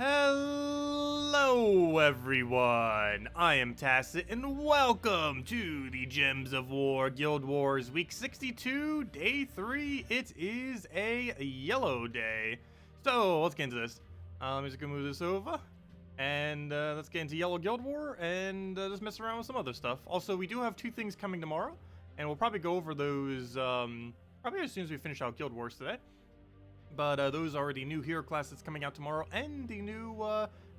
Hello everyone, I am Tacet and welcome to the Gems of War Guild Wars Week 62, Day 3. It is a yellow day. So let's get into this. I'm just gonna move this over and let's get into Yellow Guild War and just mess around with some other stuff. Also, we do have two things coming tomorrow and we'll probably go over those probably as soon as we finish out Guild Wars today. But those are the new hero class that's coming out tomorrow and the new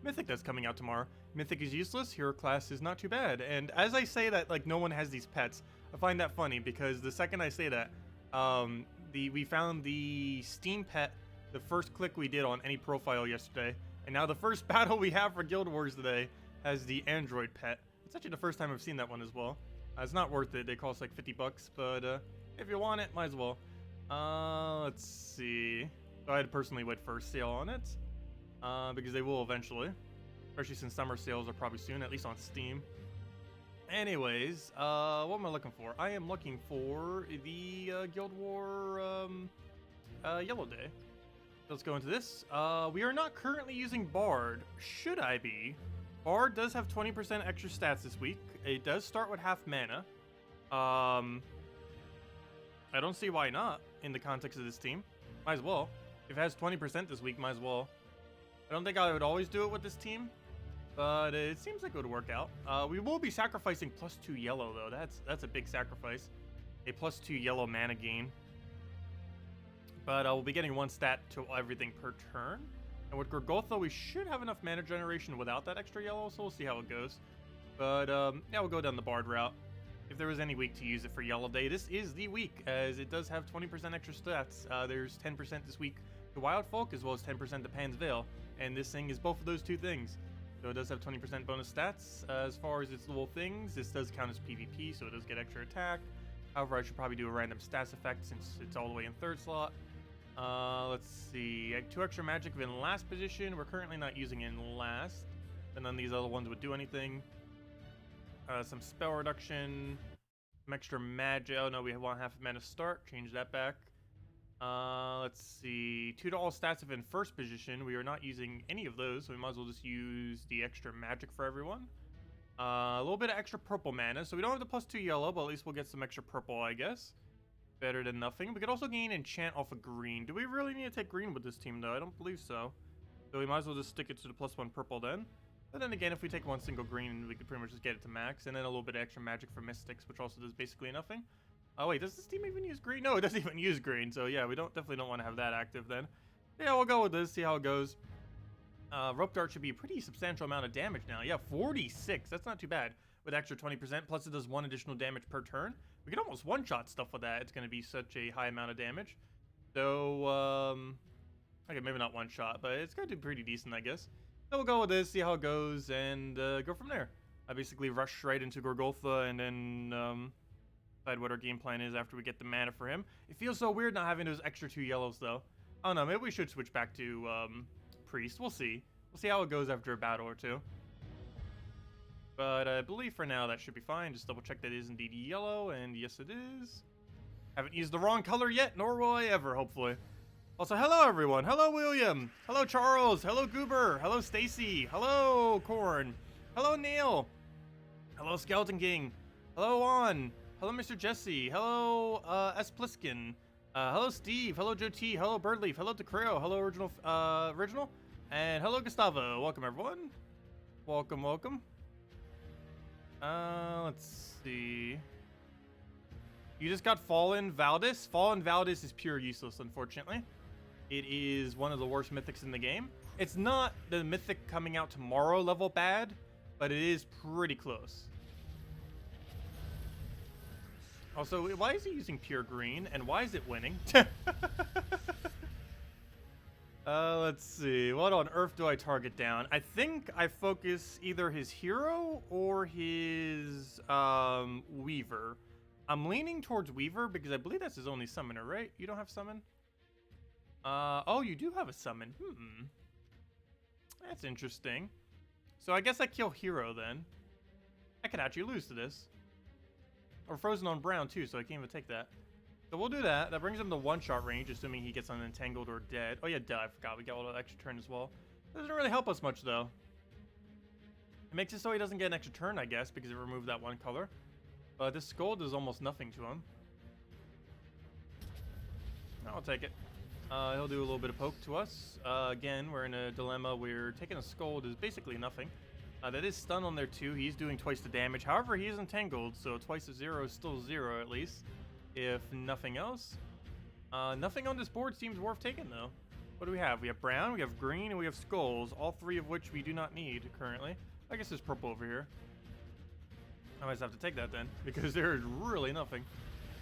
Mythic that's coming out tomorrow. Mythic is useless, hero class is not too bad. And as I say that, like, no one has these pets, I find that funny because the second I say that, we found the Steam pet, the first click we did on any profile yesterday, and now the first battle we have for Guild Wars today has the Android pet. It's actually the first time I've seen that one as well. It's not worth it, they cost like 50 bucks, but if you want it, might as well. Let's see. So I had to personally wait for a sale on it, because they will eventually, especially since summer sales are probably soon, at least on Steam. Anyways, what am I looking for? I am looking for the Guild War Yellow Day. Let's go into this. We are not currently using Bard. Should I be? Bard does have 20% extra stats this week. It does start with half mana. I don't see why not in the context of this team. Might as well. If it has 20% this week, might as well. I don't think I would always do it with this team, but it seems like it would work out. We will be sacrificing +2 yellow though. That's a big sacrifice. A +2 yellow mana gain. But we'll be getting 1 stat to everything per turn. And with Gorgotha, we should have enough mana generation without that extra yellow, so we'll see how it goes. But yeah, we'll go down the Bard route. If there was any week to use it for Yellow Day, this is the week, as it does have 20% extra stats. There's 10% this week to Wild Folk, as well as 10% to Pan's Veil, and this thing is both of those two things. So it does have 20% bonus stats. As far as its little things, this does count as PvP, so it does get extra attack. However, I should probably do a random stats effect since it's all the way in 3rd slot. Let's see, 2 extra magic in last position. We're currently not using it in last, and none of these other ones would do anything. Some spell reduction, some extra magic. Oh no, we want half a mana start. Change that back. Let's see. 2 to all stats if in 1st position. We are not using any of those, so we might as well just use the extra magic for everyone. A little bit of extra purple mana, so we don't have the +2 yellow, but at least we'll get some extra purple, I guess. Better than nothing. We could also gain enchant off of green. Do we really need to take green with this team, though? I don't believe so. So we might as well just stick it to the +1 purple then. But then again, if we take 1 single green, we could pretty much just get it to max. And then a little bit of extra magic for Mystics, which also does basically nothing. Oh wait, does this team even use green? No, it doesn't even use green. So yeah, we definitely don't want to have that active then. Yeah, we'll go with this, see how it goes. Rope Dart should be a pretty substantial amount of damage now. Yeah, 46. That's not too bad. With extra 20%, plus it does 1 additional damage per turn. We can almost one-shot stuff with that. It's going to be such a high amount of damage. So, okay, maybe not one-shot, but it's going to do pretty decent, I guess. So we'll go with this, see how it goes, and go from there. I basically rush right into Gorgotha and then decide what our game plan is after we get the mana for him. It feels so weird not having those extra 2 yellows, though. I don't know, maybe we should switch back to Priest. We'll see. We'll see how it goes after a battle or two. But I believe for now that should be fine. Just double check that it is indeed yellow, and yes it is. Haven't used the wrong color yet, nor will I ever, hopefully. Also, hello everyone. Hello William. Hello Charles. Hello Goober. Hello Stacy. Hello Corn. Hello Neil. Hello Skeleton King. Hello Juan. Hello Mr. Jesse. Hello S. Pliskin. Hello Steve. Hello Joe T. Hello Birdleaf. Hello DeCreo. Hello Original. And hello Gustavo. Welcome everyone. Welcome, welcome. Let's see. You just got Fallen Valdis. Fallen Valdis is pure useless, unfortunately. It is one of the worst mythics in the game. It's not the mythic coming out tomorrow level bad, but it is pretty close. Also, why is he using pure green, and why is it winning? Let's see. What on earth do I target down? I think I focus either his hero or his Weaver. I'm leaning towards Weaver because I believe that's his only summoner, right? You don't have summon? Oh, you do have a summon. That's interesting. So I guess I kill hero then. I could actually lose to this. Or frozen on brown too, so I can't even take that. So we'll do that. That brings him to one-shot range, assuming he gets unentangled or dead. Oh yeah, duh, I forgot. We got all that extra turn as well. Doesn't really help us much, though. It makes it so he doesn't get an extra turn, I guess, because it removed that one color. But this skull does almost nothing to him. I'll take it. He'll do a little bit of poke to us. Again, we're in a dilemma where taking a scold is basically nothing. That is stun on there too. He's doing twice the damage. However, he is entangled, so twice the 0 is still 0 at least. If nothing else. Nothing on this board seems worth taking though. What do we have? We have brown, we have green, and we have skulls. All three of which we do not need currently. I guess there's purple over here. I might have to take that then, because there's really nothing.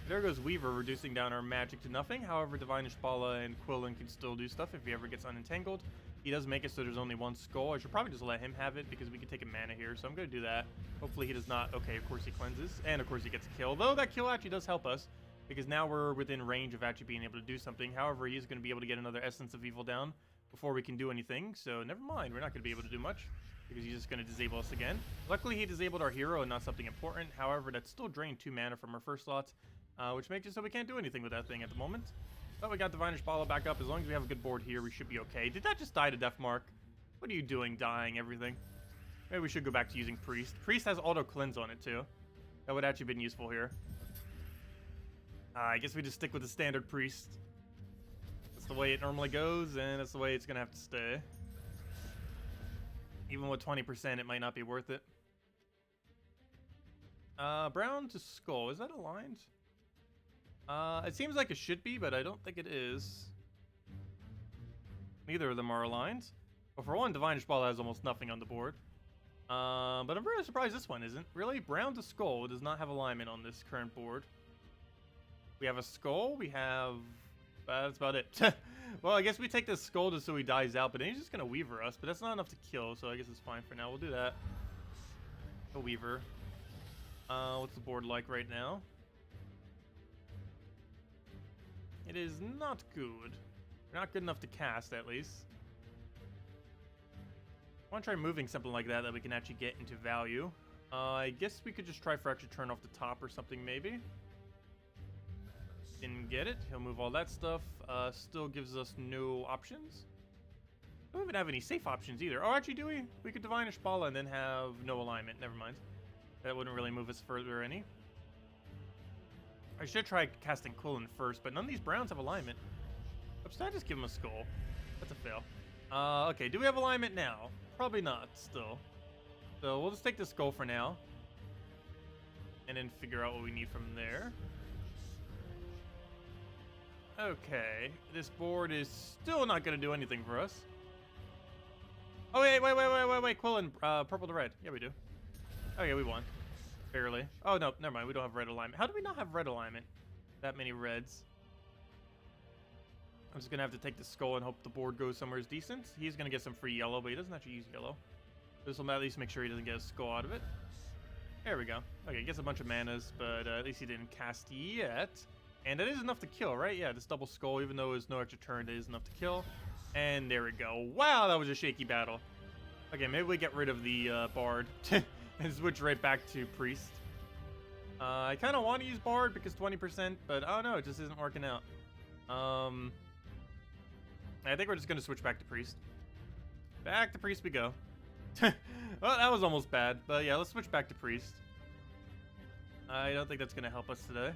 There goes Weaver, reducing down our magic to nothing. However, Divine Ishbala and Quillen can still do stuff if he ever gets unentangled. He does make it so there's only one skull. I should probably just let him have it because we can take a mana here, so I'm going to do that. Hopefully he does not. Okay, of course he cleanses, and of course he gets a kill. Though that kill actually does help us, because now we're within range of actually being able to do something. However, he is going to be able to get another Essence of Evil down before we can do anything, so never mind. We're not going to be able to do much, because he's just going to disable us again. Luckily, he disabled our hero and not something important. However, that still drained 2 mana from our first slot. Which makes it so we can't do anything with that thing at the moment. But we got Divine Ishbala back up. As long as we have a good board here, we should be okay. Did that just die to Death Mark? What are you doing, dying everything? Maybe we should go back to using Priest. Priest has auto cleanse on it too. That would actually been useful here. I guess we just stick with the standard Priest. That's the way it normally goes, and that's the way it's gonna have to stay. Even with 20%, it might not be worth it. Brown to skull. Is that aligned? It seems like it should be, but I don't think it is. Neither of them are aligned. But for one, Divine Ishbala has almost nothing on the board. But I'm really surprised this one isn't. Really, brown to skull does not have alignment on this current board. We have a skull. We have... that's about it. Well, I guess we take this skull just so he dies out, but then he's just going to Weaver us. But that's not enough to kill, so I guess it's fine for now. We'll do that. A Weaver. What's the board like right now? It is not good. We're not good enough to cast, at least. I want to try moving something like that we can actually get into value. I guess we could just try for extra turn off the top or something, maybe. Didn't get it. He'll move all that stuff. Still gives us no options. We don't even have any safe options either. Oh, actually, do we? We could Divine Ishbala and then have no alignment. Never mind. That wouldn't really move us further any. I should try casting Quillen first, but none of these browns have alignment. Oops, did I just give him a skull? That's a fail. Okay, do we have alignment now? Probably not, still. So we'll just take the skull for now. And then figure out what we need from there. Okay, this board is still not going to do anything for us. Oh, wait, Quillen, purple to red. Yeah, we do. Oh, yeah, we won. Barely. Oh, no, never mind. We don't have red alignment. How do we not have red alignment? That many reds. I'm just going to have to take the skull and hope the board goes somewhere decent. He's going to get some free yellow, but he doesn't actually use yellow. This will at least make sure he doesn't get a skull out of it. There we go. Okay, he gets a bunch of manas, but at least he didn't cast yet. And that is enough to kill, right? Yeah, this double skull, even though it's no extra turn, it is enough to kill. And there we go. Wow, that was a shaky battle. Okay, maybe we get rid of the Bard. And switch right back to Priest. I kind of want to use Bard because 20%, but I don't know, it just isn't working out. I think we're just going to switch back to Priest. Back to Priest we go. Well, that was almost bad, but yeah, let's switch back to Priest. I don't think that's going to help us today.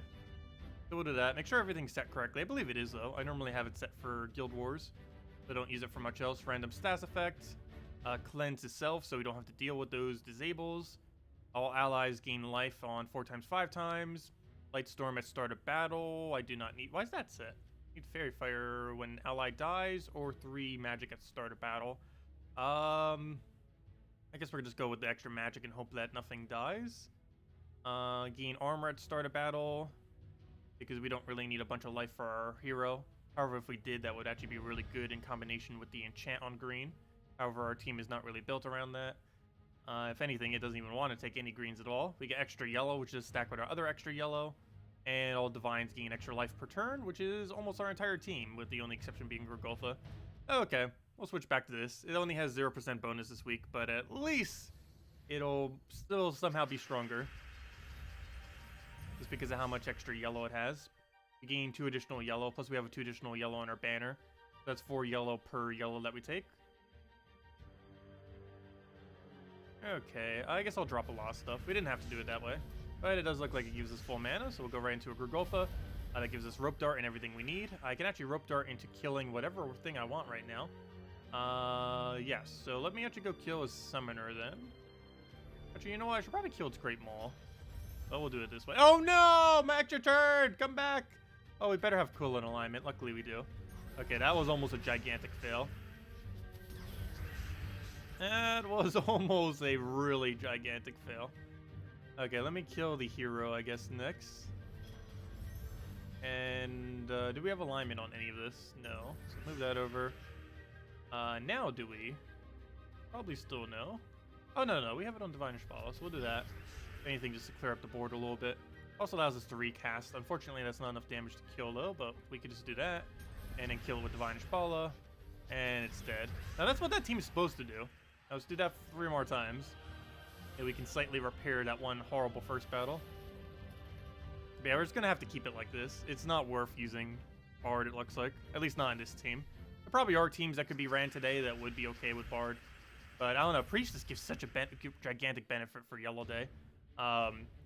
So we'll do that. Make sure everything's set correctly. I believe it is, though. I normally have it set for Guild Wars. So I don't use it for much else. Random stats effect. Cleanse itself, so we don't have to deal with those disables. All allies gain life on 4 times 5 times. Light Storm at start of battle. I do not need... Why is that set? Need Fairy Fire when ally dies, or 3 magic at start of battle. I guess we'll just go with the extra magic and hope that nothing dies. Gain armor at start of battle, because we don't really need a bunch of life for our hero. However, if we did, that would actually be really good in combination with the enchant on green. However, our team is not really built around that. If anything, it doesn't even want to take any greens at all. We get extra yellow, which is stacked with our other extra yellow. And all divines gain extra life per turn, which is almost our entire team, with the only exception being Gorgotha. Okay, we'll switch back to this. It only has 0% bonus this week, but at least it'll still somehow be stronger. Just because of how much extra yellow it has. We gain 2 additional yellow, plus we have 2 additional yellow on our banner. That's 4 yellow per yellow that we take. Okay, I guess I'll drop a lot of stuff. We didn't have to do it that way. But it does look like it gives us full mana, so we'll go right into a Gurgolfa. That gives us Rope Dart and everything we need. I can actually Rope Dart into killing whatever thing I want right now. Yes, so let me actually go kill a Summoner then. Actually, you know what? I should probably kill its Great Maul. But we'll do it this way. Oh no! Max, your turn! Come back! Oh, we better have cool in alignment. Luckily we do. Okay, that was almost a gigantic fail. That was almost a really gigantic fail. Okay, let me kill the hero, I guess, next. And do we have alignment on any of this? No. So move that over. Now do we? Probably still no. Oh, no, we have it on Divine Ishbala, so we'll do that. If anything, just to clear up the board a little bit. Also allows us to recast. Unfortunately, that's not enough damage to kill, though, but we could just do that. And then kill it with Divine Ishbala. And it's dead. Now, that's what that team is supposed to do. Now, let's do that 3 more times. And we can slightly repair that one horrible first battle. But yeah, we're just going to have to keep it like this. It's not worth using Bard, it looks like. At least not in this team. There probably are teams that could be ran today that would be okay with Bard. But I don't know, Priest just gives such a gigantic benefit for Yellow Day.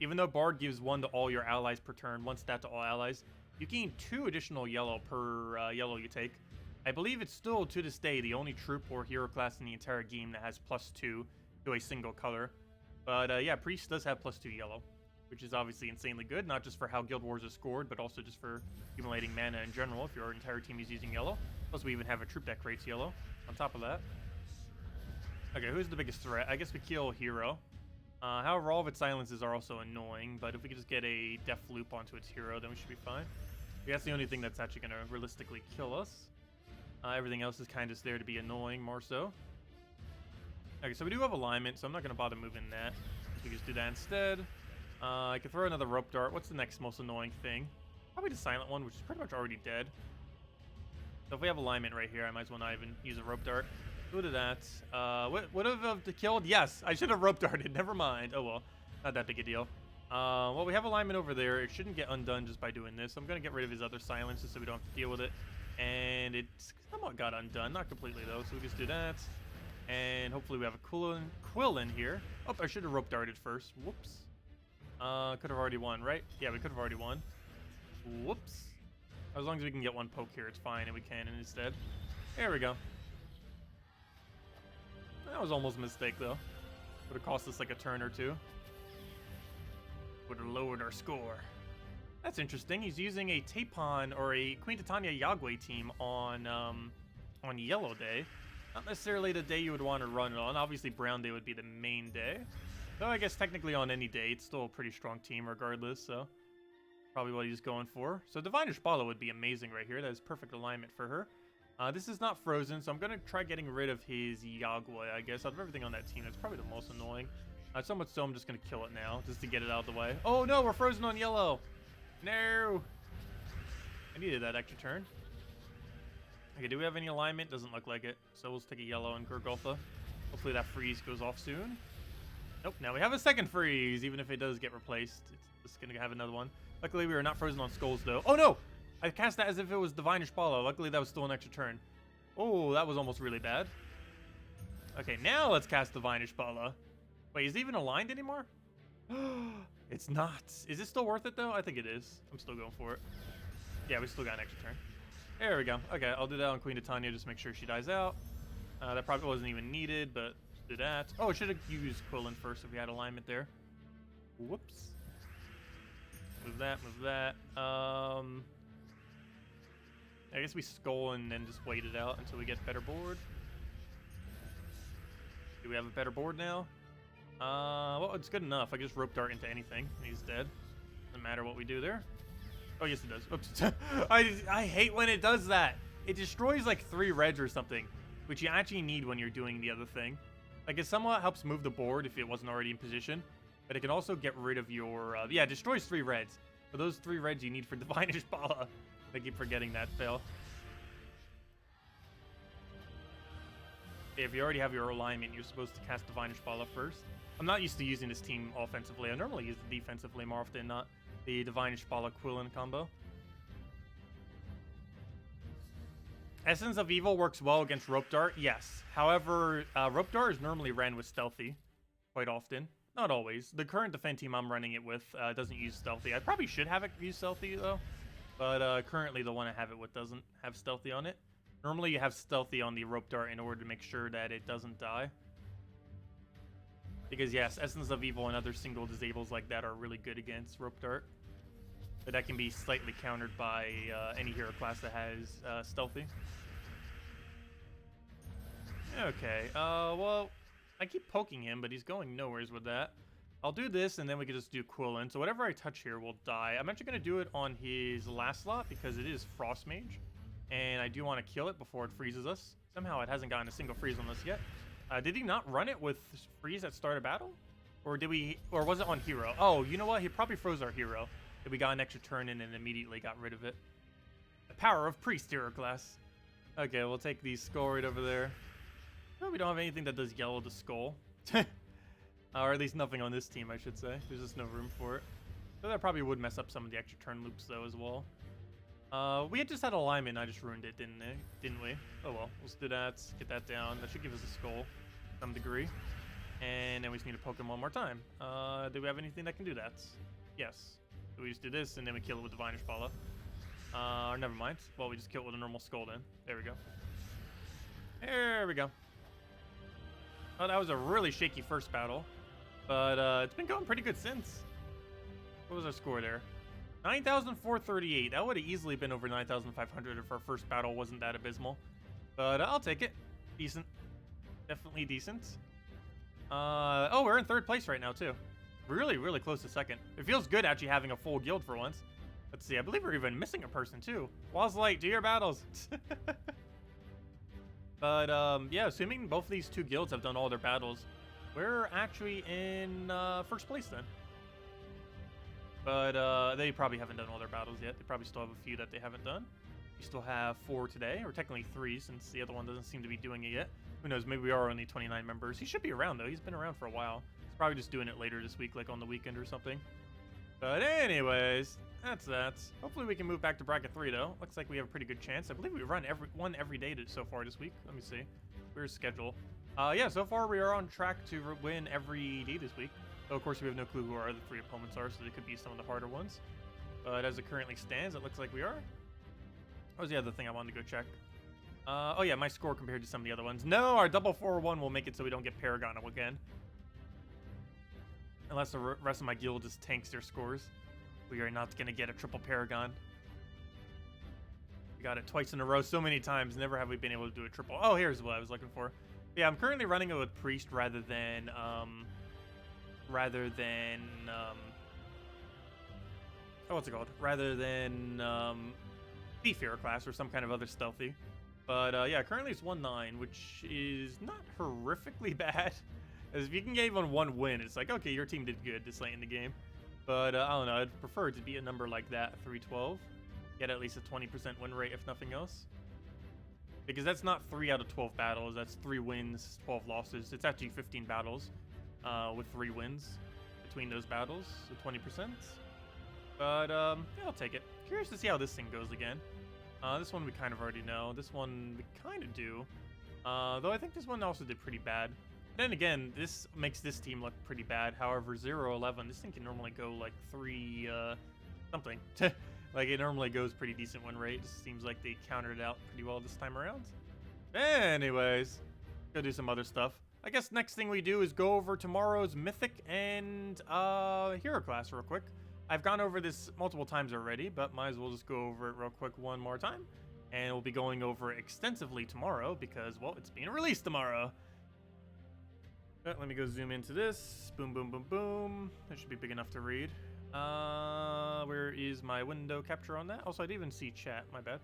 Even though Bard gives 1 to all your allies per turn, 1 stat to all allies, you gain 2 additional yellow per yellow you take. I believe it's still, to this day, the only troop or hero class in the entire game that has +2 to a single color. But yeah, Priest does have +2 yellow, which is obviously insanely good, not just for how Guild Wars is scored, but also just for accumulating mana in general if your entire team is using yellow. Plus, we even have a troop that creates yellow on top of that. Okay, who's the biggest threat? I guess we kill Hero. However, all of its silences are also annoying, but if we could just get a Death Loop onto its Hero, then we should be fine. That's the only thing that's actually going to realistically kill us. Everything else is kind of just there to be annoying, more so. Okay, so we do have alignment, so I'm not going to bother moving that. We just do that instead. I could throw another Rope Dart. What's the next most annoying thing? Probably the Silent one, which is pretty much already dead. So if we have alignment right here, I might as well not even use a Rope Dart. Who did that? Would have killed? Yes, I should have Rope Darted. Never mind. Oh well, not that big a deal. Well, we have alignment over there. It shouldn't get undone just by doing this. I'm going to get rid of his other silences so we don't have to deal with it. And it somewhat got undone. Not completely, though. So we just do that. And hopefully we have a Quill in here. Oh, I should have Rope Darted first. Whoops. Could have already won, right? Yeah, we could have already won. Whoops. As long as we can get 1 poke here, it's fine. And we can instead. There we go. That was almost a mistake, though. Would have cost us like a turn or 2. Would have lowered our score. That's interesting. He's using a Tapon or a Queen Titania Yagwe team on Yellow Day. Not necessarily the day you would want to run it on. Obviously, Brown Day would be the main day. Though I guess technically on any day, it's still a pretty strong team regardless, so probably what he's going for. So Divine Ishbala would be amazing right here. That is perfect alignment for her. This is not frozen, so I'm going to try getting rid of his Yagwe, I guess. Out of everything on that team, that's probably the most annoying. So much so I'm just going to kill it now, just to get it out of the way. Oh no, we're frozen on yellow! No! I needed that extra turn. Okay, do we have any alignment? Doesn't look like it. So we'll just take a yellow and Gurgolfa. Hopefully that freeze goes off soon. Nope, now we have a second freeze, even if it does get replaced. It's just going to have another one. Luckily, we are not frozen on skulls, though. Oh no! I cast that as if it was Divine Ishbala. Luckily, that was still an extra turn. Oh, that was almost really bad. Okay, now let's cast Divine Ishbala. Wait, is it even aligned anymore? It's not. Is it still worth it, though? I think it is. I'm still going for it. Yeah, we still got an extra turn. There we go. Okay, I'll do that on Queen Titania, just make sure she dies out. That probably wasn't even needed, but do that. Oh, I should have used Quillen first if we had alignment there. Whoops. Move that, move that. I guess we skull and then just wait it out until we get better board. Do we have a better board now? Well, it's good enough. I can just Rope Dart into anything, and he's dead. Doesn't matter what we do there. Oh, yes, it does. Oops. I hate when it does that. It destroys like 3 reds or something, which you actually need when you're doing the other thing. Like, it somewhat helps move the board if it wasn't already in position, but it can also get rid of your... yeah, it destroys 3 reds. For those 3 reds you need for Divine Ishbala. I keep forgetting that fail. If you already have your alignment, you're supposed to cast Divine Ishbala first. I'm not used to using this team offensively. I normally use it defensively more often than not. The Divine Ishbala Quillen combo. Essence of Evil works well against Rope Dart, yes. However, Rope Dart is normally ran with Stealthy. quite often. Not always. The current defend team I'm running it with doesn't use stealthy. I probably should have it use stealthy though, but currently the one I have it with doesn't have stealthy on it. Normally you have stealthy on the rope dart in order to make sure that it doesn't die. Because yes, Essence of Evil and other single disables like that are really good against rope dart. But that can be slightly countered by any hero class that has stealthy. Okay, well, I keep poking him, but he's going nowheres with that. I'll do this, and then we can just do Quillen. So whatever I touch here will die. I'm actually going to do it on his last slot because it is Frost Mage. And I do want to kill it before it freezes us. Somehow it hasn't gotten a single freeze on us yet. Did he not run it with freeze at start of battle? Or was it on hero? Oh, you know what? He probably froze our hero. We got an extra turn in and immediately got rid of it. The power of Priest hero class. Okay, we'll take the skull right over there. No, we don't have anything that does yellow to skull. Or at least nothing on this team, I should say. There's just no room for it. So that probably would mess up some of the extra turn loops, though, as well. We had just had alignment. I just ruined it, didn't we? Oh, well. Let's do that. Get that down. That should give us a skull to some degree. And then we just need to poke him one more time. Do we have anything that can do that? Yes. So we just do this, and then we kill it with Divine Ishpala. Or never mind. Well, we just kill it with a normal skull then. There we go. There we go. Oh, that was a really shaky first battle. But it's been going pretty good since. What was our score there? 9,438. That would have easily been over 9,500 if our first battle wasn't that abysmal. But I'll take it. Decent. Definitely decent. Oh, we're in third place right now, too. Really, really close to second. It feels good actually having a full guild for once. Let's see. I believe we're even missing a person, too. Wozzy, do your battles. But, yeah, assuming both of these two guilds have done all their battles, we're actually in first place then. But they probably haven't done all their battles yet. They probably still have a few that they haven't done. We still have 4 today, or technically 3 since the other one doesn't seem to be doing it yet. Who knows, maybe we are only 29 members. He should be around, though. He's been around for a while. He's probably just doing it later this week, like on the weekend or something. But anyways, that's that. Hopefully we can move back to bracket 3, though. Looks like we have a pretty good chance. I believe we run one every day so far this week. Let me see. Where's schedule? Yeah, so far we are on track to win every day this week. Though, of course, we have no clue who our other 3 opponents are, so they could be some of the harder ones. But as it currently stands, it looks like we are. What was the other thing I wanted to go check? Oh yeah, my score compared to some of the other ones. No, our double 4-1 will make it so we don't get Paragon again. Unless the rest of my guild just tanks their scores. We are not going to get a triple Paragon. We got it twice in a row so many times. Never have we been able to do a triple. Oh, here's what I was looking for. Yeah, I'm currently running it with Priest rather than what's it called? Rather than Thief hero class or some kind of other stealthy. But yeah, currently it's 1-9, which is not horrifically bad. As if you can get even one win, it's like, okay, your team did good this late in the game. But I don't know, I'd prefer it to be a number like that, 312. Get at least a 20% win rate, if nothing else. Because that's not 3 out of 12 battles, that's 3 wins, 12 losses. It's actually 15 battles with 3 wins between those battles, so 20%. But yeah, I'll take it. Curious to see how this thing goes again. This one we kind of already know. This one we kind of do. Though I think this one also did pretty bad. Then again, this makes this team look pretty bad. However, 0-11, this thing can normally go like 3 something. Like it normally goes pretty decent win rate. Just seems like they countered it out pretty well this time around. Anyways, go do some other stuff. I guess next thing we do is go over tomorrow's Mythic and hero class real quick. I've gone over this multiple times already, but might as well just go over it real quick one more time. And we'll be going over it extensively tomorrow because, well, it's being released tomorrow. Let me go zoom into this. Boom, boom, boom, boom. That should be big enough to read. Where is my window capture on that? Also, I didn't even see chat. My bad.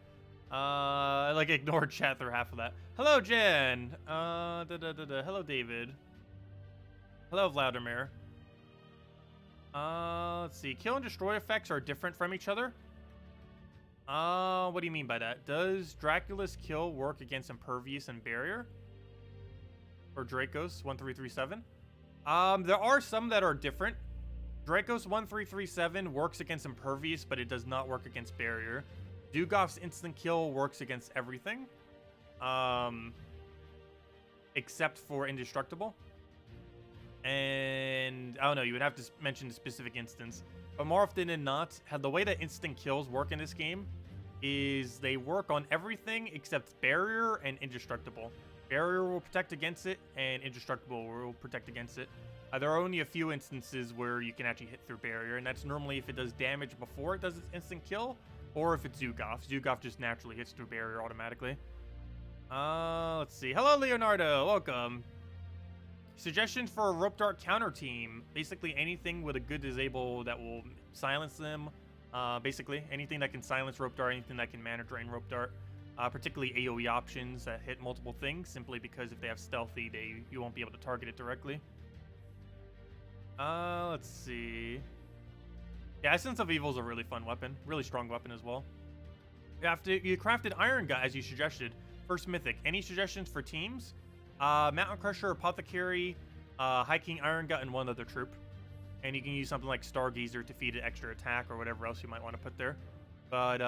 I like ignored chat through half of that. Hello, Jen. Hello, David. Hello, Vladimir. Let's see. Kill and destroy effects are different from each other. What do you mean by that? Does Dracula's kill work against Impervious and Barrier? Or Dracos 1337? There are some that are different. Dracos 1337 works against Impervious, but it does not work against Barrier. Dugolf's instant kill works against everything. Except for Indestructible. And I don't know, you would have to mention the specific instance. But more often than not, the way that instant kills work in this game is they work on everything except barrier and indestructible. Barrier will protect against it, and indestructible will protect against it. There are only a few instances where you can actually hit through barrier, and that's normally if it does damage before it does its instant kill, or if it's Zugov. Zugov just naturally hits through barrier automatically. Let's see. Hello, Leonardo. Welcome. Suggestions for a rope dart counter team. Basically anything with a good disable that will silence them. Basically anything that can silence rope dart, anything that can mana drain rope dart. Particularly AoE options that hit multiple things, simply because if they have stealthy, you won't be able to target it directly. Let's see. Yeah, Essence of Evil is a really fun weapon. Really strong weapon as well. You crafted Iron Gut as you suggested. First Mythic. Any suggestions for teams? Mountain Crusher, Apothecary, High King Iron Gut, and one other troop. And you can use something like Stargazer to feed it extra attack or whatever else you might want to put there. But,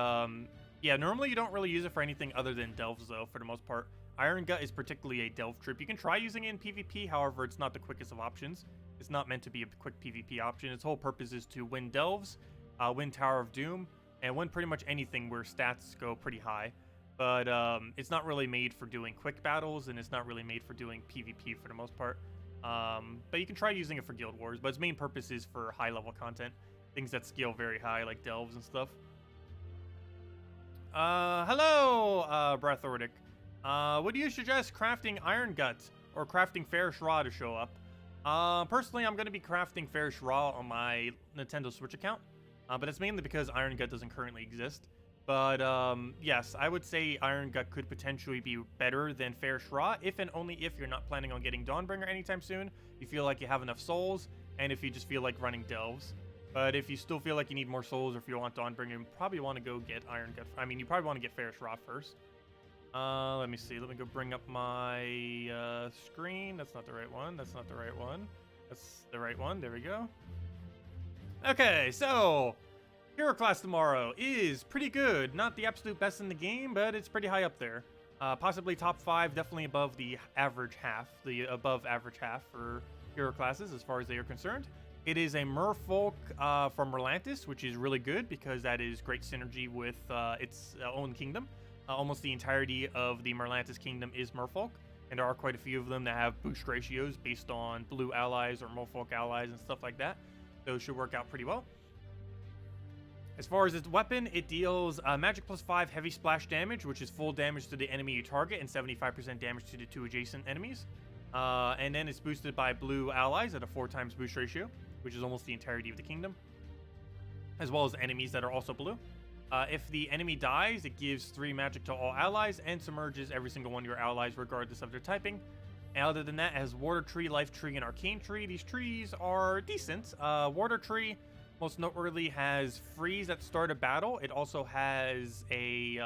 yeah, normally you don't really use it for anything other than Delves, though, for the most part. Iron Gut is particularly a Delve troop. You can try using it in PvP, however, it's not the quickest of options. It's not meant to be a quick PvP option. Its whole purpose is to win Delves, win Tower of Doom, and win pretty much anything where stats go pretty high. But it's not really made for doing quick battles, and it's not really made for doing PvP for the most part. But you can try using it for Guild Wars, but its main purpose is for high-level content. Things that scale very high, like Delves and stuff. Hello, Breath Ordic. Would you suggest crafting Iron Gut or crafting Fairish Raw to show up? Personally, I'm going to be crafting Fairish Raw on my Nintendo Switch account, but it's mainly because Iron Gut doesn't currently exist. But, yes, I would say Iron Gut could potentially be better than Fairish Raw, if and only if you're not planning on getting Dawnbringer anytime soon, you feel like you have enough souls, and if you just feel like running Delves. But if you still feel like you need more souls, or if you want Dawnbringer, you probably want to go get Iron Gut. I mean, you probably want to get Fairish Raw first. Let me see. Let me go bring up my screen. That's not the right one. That's not the right one. That's the right one. There we go. Okay, so hero class tomorrow is pretty good. Not the absolute best in the game, but it's pretty high up there. Possibly top 5, definitely above the average half, the above average half for hero classes as far as they are concerned. It is a merfolk from Merlantis, which is really good because that is great synergy with its own kingdom. Almost the entirety of the Merlantis kingdom is merfolk, and there are quite a few of them that have boost ratios based on blue allies or merfolk allies and stuff like that. Those should work out pretty well. As far as its weapon, it deals magic +5 heavy splash damage, which is full damage to the enemy you target and 75% damage to the 2 adjacent enemies. And then it's boosted by blue allies at a 4x boost ratio, which is almost the entirety of the kingdom, as well as enemies that are also blue. If the enemy dies, it gives 3 magic to all allies and submerges every single one of your allies regardless of their typing. And other than that, it has Water Tree, Life Tree, and Arcane Tree. These trees are decent. Water Tree, most noteworthy, has freeze at start of battle. It also has a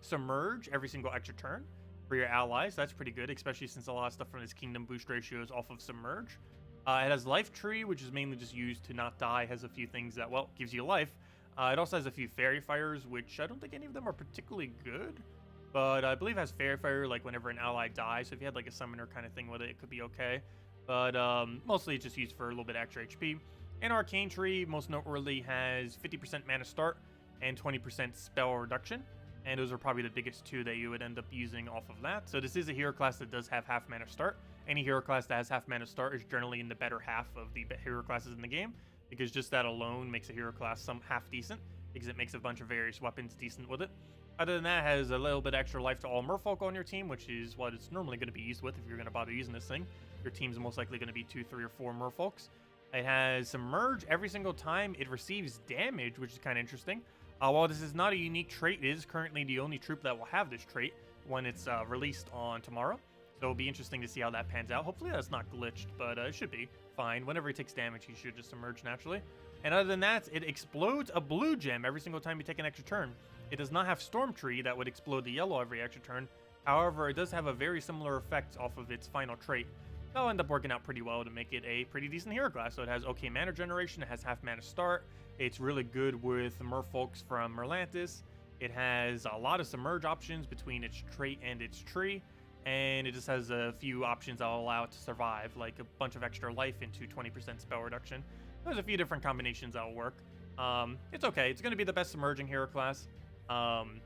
submerge every single extra turn for your allies. That's pretty good, especially since a lot of stuff from this kingdom boost ratio is off of submerge. It has Life Tree, which is mainly just used to not die. It has a few things that, well, gives you life. It also has a few Fairy Fires, which I don't think any of them are particularly good. But I believe it has Fairy Fire, like whenever an ally dies. So if you had like a summoner kind of thing with it, it could be okay. But mostly it's just used for a little bit extra HP. And Arcane Tree, most noteworthy, has 50% mana start and 20% spell reduction. And those are probably the biggest two that you would end up using off of that. So this is a hero class that does have half mana start. Any hero class that has half mana start is generally in the better half of the hero classes in the game, because just that alone makes a hero class some half decent, because it makes a bunch of various weapons decent with it. Other than that, it has a little bit extra life to all merfolk on your team, which is what it's normally going to be used with if you're going to bother using this thing. Your team's most likely going to be 2, 3, or 4 merfolks. It has Submerge every single time it receives damage, which is kind of interesting. While this is not a unique trait, it is currently the only troop that will have this trait when it's released on tomorrow. So it'll be interesting to see how that pans out. Hopefully that's not glitched, but it should be fine. Whenever he takes damage, he should just emerge naturally. And other than that, it explodes a blue gem every single time you take an extra turn. It does not have Storm Tree that would explode the yellow every extra turn. However, it does have a very similar effect off of its final trait. That'll end up working out pretty well to make it a pretty decent hero class. So it has okay mana generation, it has half mana start. It's really good with merfolks from Merlantis. It has a lot of submerge options between its trait and its tree. and it just has a few options that'll allow it to survive, like a bunch of extra life into 20% spell reduction. There's a few different combinations that'll work. It's okay. It's going to be the best emerging hero class, and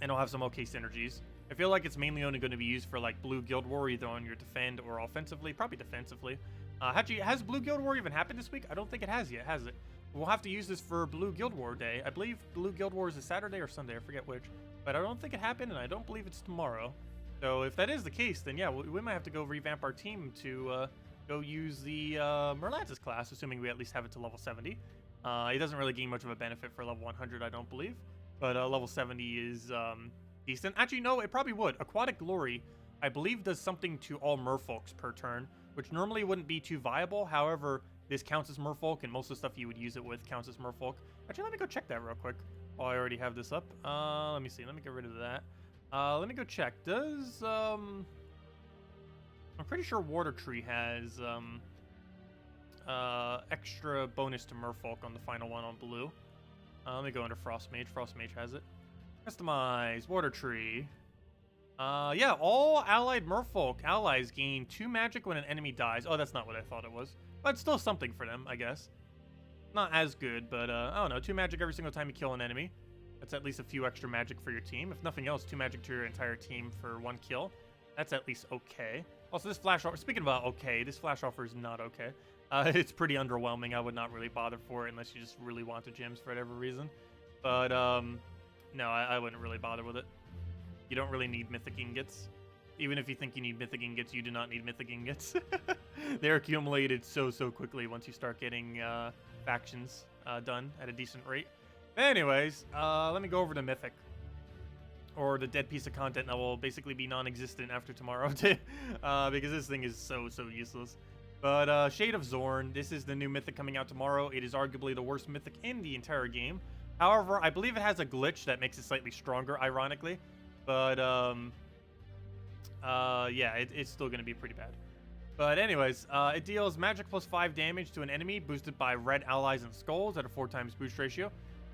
it'll have some okay synergies. I feel like it's mainly only going to be used for like Blue Guild War, either on your defend or offensively, probably defensively. Actually, has Blue Guild War even happened this week? I don't think it has yet, has it? We'll have to use this for Blue Guild War Day. I believe Blue Guild War is a Saturday or Sunday, I forget which. But I don't think it happened, and I don't believe it's tomorrow. So if that is the case, then yeah, we might have to go revamp our team to go use the Merlantis class, assuming we at least have it to level 70. It doesn't really gain much of a benefit for level 100, I don't believe. But level 70 is decent. Actually, no, it probably would. Aquatic Glory, I believe, does something to all merfolks per turn, which normally wouldn't be too viable. However, this counts as merfolk, and most of the stuff you would use it with counts as merfolk. Actually, let me go check that real quick. Oh, I already have this up. Let me see. Let me get rid of that. Let me go check. Does, I'm pretty sure Water Tree has, extra bonus to merfolk on the final one on blue. Let me go into Frost Mage. Frost Mage has it. Customize. Water Tree. Yeah, all allied merfolk allies gain 2 magic when an enemy dies. Oh, that's not what I thought it was. But still something for them, I guess. Not as good, but, I don't know. 2 magic every single time you kill an enemy. That's at least a few extra magic for your team. If nothing else, 2 magic to your entire team for 1 kill. That's at least okay. Also, this flash offer, speaking about okay, this flash offer is not okay. It's pretty underwhelming. I would not really bother for it unless you just really want the gems for whatever reason. But, no, I wouldn't really bother with it. You don't really need mythic ingots. Even if you think you need mythic ingots, you do not need mythic ingots. They're accumulated so quickly once you start getting factions done at a decent rate. Anyways, let me go over to Mythic. Or the dead piece of content that will basically be non-existent after tomorrow. Because this thing is so useless. But Shade of Zorn, this is the new Mythic coming out tomorrow. It is arguably the worst Mythic in the entire game. However, I believe it has a glitch that makes it slightly stronger, ironically. But, yeah, it's still going to be pretty bad. But anyways, it deals magic plus 5 damage to an enemy, boosted by red allies and skulls at a 4 times boost ratio.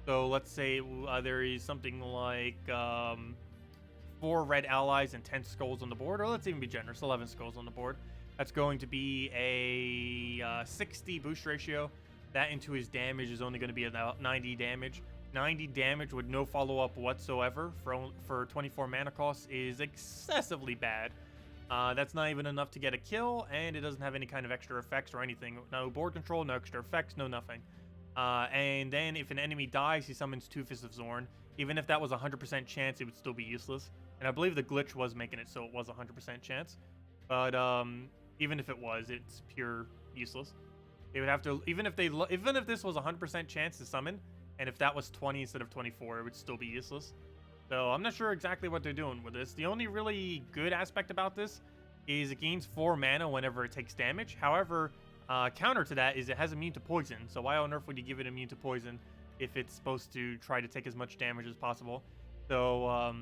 So let's say there is something like 4 red allies and 10 skulls on the board, or let's even be generous, 11 skulls on the board. That's going to be a 60 boost ratio. That into his damage is only going to be about 90 damage. 90 damage with no follow-up whatsoever for 24 mana costs is excessively bad. That's not even enough to get a kill, and it doesn't have any kind of extra effects or anything. No board control, no extra effects, no nothing. And then if an enemy dies, he summons 2 Fists of Zorn. Even if that was a 100% chance, it would still be useless. And I believe the glitch was making it so it was a 100% chance. But even if it was, it's pure useless. They would have to, even if this was a 100% chance to summon, and if that was 20 instead of 24, it would still be useless. So I'm not sure exactly what they're doing with this. The only really good aspect about this is it gains 4 mana whenever it takes damage. However, counter to that is it has immune to poison. So why on earth would you give it immune to poison if it's supposed to try to take as much damage as possible? So,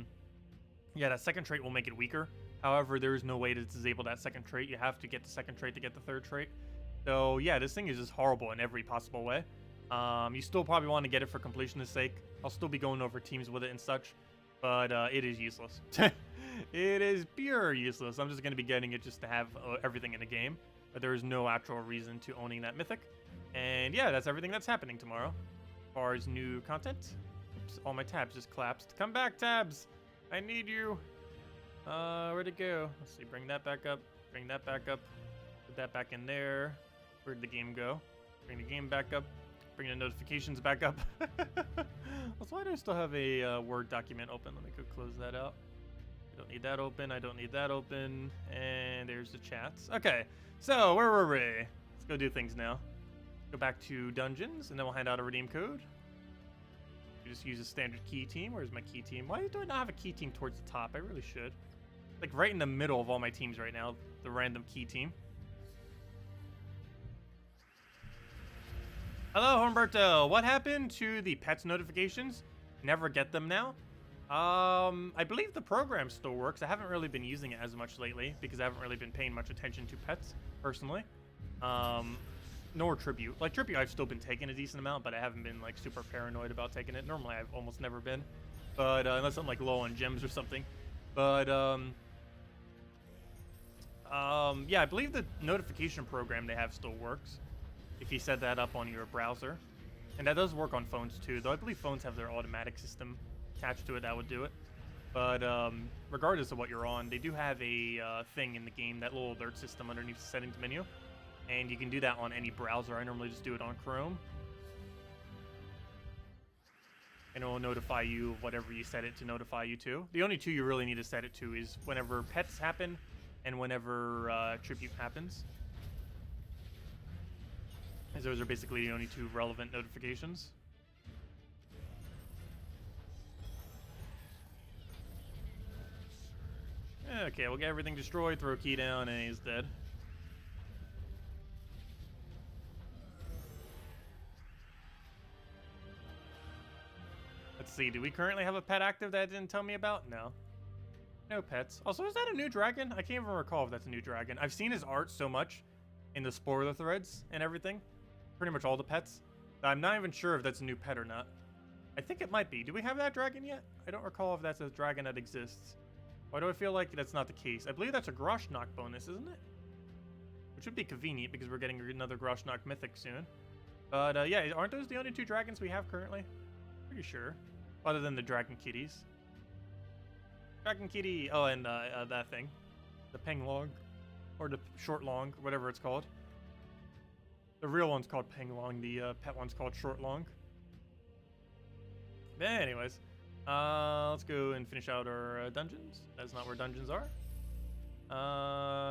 yeah, that second trait will make it weaker. However, there is no way to disable that second trait. You have to get the second trait to get the third trait. So, yeah, this thing is just horrible in every possible way. You still probably want to get it for completionist sake. I'll still be going over teams with it and such. But it is useless. It is pure useless. I'm just going to be getting it just to have everything in the game. But there is no actual reason to owning that Mythic. And yeah, that's everything that's happening tomorrow. As far as new content. Oops, all my tabs just collapsed. Come back, tabs! I need you! Where'd it go? Let's see, bring that back up. Bring that back up. Put that back in there. Where'd the game go? Bring the game back up. Bring the notifications back up. Also, why do I still have a Word document open? Let me go close that out. I don't need that open. I don't need that open. And there's the chats. Okay, so where were we? Let's go do things now. Go back to dungeons, and then we'll hand out a redeem code. You just use a standard key team. Where's my key team? Why do I not have a key team towards the top? I really should. Like right in the middle of all my teams right now, the random key team. Hello, Humberto. What happened to the pets notifications? Never get them now. I believe the program still works. I haven't really been using it as much lately because I haven't really been paying much attention to pets personally. Nor Tribute. Like Tribute, I've still been taking a decent amount, but I haven't been like super paranoid about taking it. Normally, I've almost never been, but unless I'm like low on gems or something. But Yeah, I believe the notification program they have still works if you set that up on your browser. And that does work on phones too, though I believe phones have their automatic system attached to it that would do it. But regardless of what you're on, they do have a thing in the game, that little alert system underneath the settings menu. And you can do that on any browser. I normally just do it on Chrome. And it will notify you of whatever you set it to notify you to. The only two you really need to set it to is whenever pets happen and whenever tribute happens. As those are basically the only two relevant notifications. Okay, we'll get everything destroyed, throw a key down, and he's dead. Let's see, do we currently have a pet active that it didn't tell me about? No. No pets. Also, is that a new dragon? I can't even recall if that's a new dragon. I've seen his art so much in the spoiler threads and everything. Pretty much all the pets. I'm not even sure if that's a new pet or not. I think it might be. Do we have that dragon yet? I don't recall if that's a dragon that exists. Why do I feel like that's not the case? I believe that's a Groshnock bonus, isn't it? Which would be convenient because we're getting another Groshnock Mythic soon. But yeah, aren't those the only two dragons we have currently? Pretty sure. Other than the Dragon Kitties. Dragon Kitty. Oh, and that thing. The Penglong. Or the Short Long, whatever it's called. The real one's called Penglong. The pet one's called Short Long. But anyways. Let's go and finish out our dungeons. That's not where dungeons are.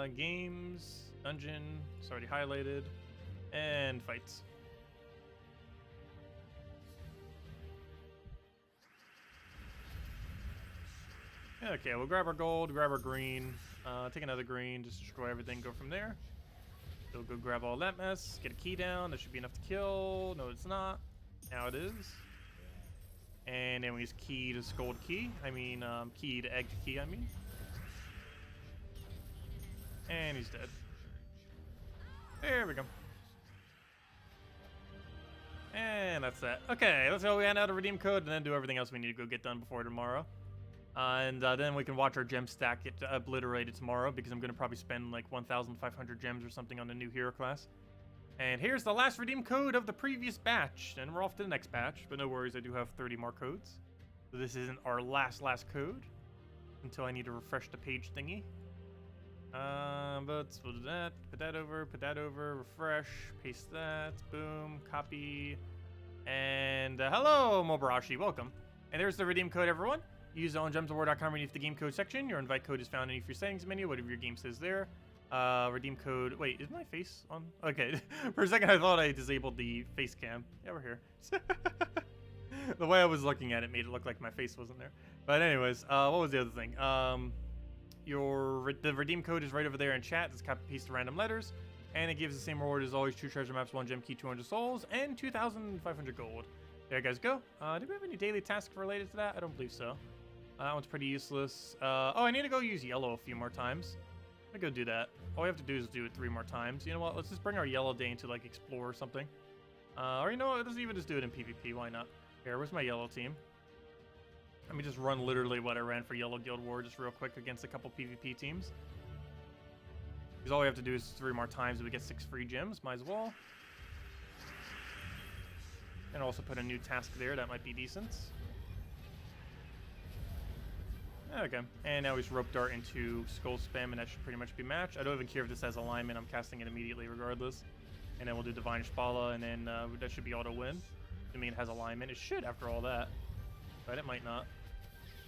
Games. Dungeon. It's already highlighted. And fights. Okay, we'll grab our gold, grab our green, take another green, just destroy everything, go from there. So go grab all that mess, get a key down, that should be enough to kill. No, it's not. Now it is. And then we use key to scold key. Key to egg to key, I mean. And he's dead. There we go. And that's that. Okay, let's go hand out a redeem code and then do everything else we need to go get done before tomorrow. And then we can watch our gem stack get obliterated tomorrow because I'm going to probably spend like 1,500 gems or something on the new hero class. And here's the last redeem code of the previous batch. And we're off to the next batch, but no worries, I do have 30 more codes. So this isn't our last code until I need to refresh the page thingy. But we'll do that, put that over, refresh, paste that, boom, copy. And hello, Mobarashi, welcome. And there's the redeem code, everyone. Use it on gemsofwar.com beneath the game code section. Your invite code is found underneath your settings menu, whatever your game says there. Redeem code. Wait, is my face on? Okay. For a second, I thought I disabled the face cam. Yeah, we're here. The way I was looking at it made it look like my face wasn't there. But anyways, what was the other thing? The redeem code is right over there in chat. It's copy paste random letters, and it gives the same reward as always: 2 treasure maps, 1 gem key, 200 souls, and 2,500 gold. There you guys go. Do we have any daily tasks related to that? I don't believe so. That one's pretty useless. Oh, I need to go use yellow a few more times. I'm gonna go do that. All we have to do is do it 3 more times. You know what? Let's just bring our yellow day into like explore or something. Or you know what? Let's even just do it in PvP. Why not? Here, where's my yellow team? Let me just run literally what I ran for Yellow Guild War just real quick against a couple PvP teams. Because all we have to do is 3 more times and we get 6 free gems. Might as well. And also put a new task there. That might be decent. Okay, and now we just rope dart into Skull Spam, and that should pretty much be matched. I don't even care if this has alignment, I'm casting it immediately regardless. And then we'll do Divine Shpala, and then that should be auto-win. I mean, it has alignment. It should after all that. But it might not.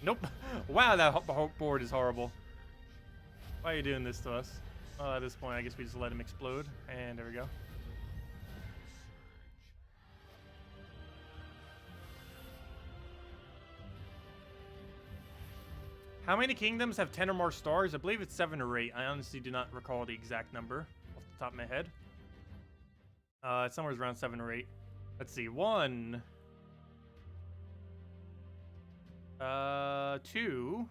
Nope. Wow, that board is horrible. Why are you doing this to us? Well, at this point, I guess we just let him explode. And there we go. How many kingdoms have 10 or more stars? I believe it's 7 or 8. I honestly do not recall the exact number off the top of my head. It's somewhere around 7 or 8. Let's see. 1, 2,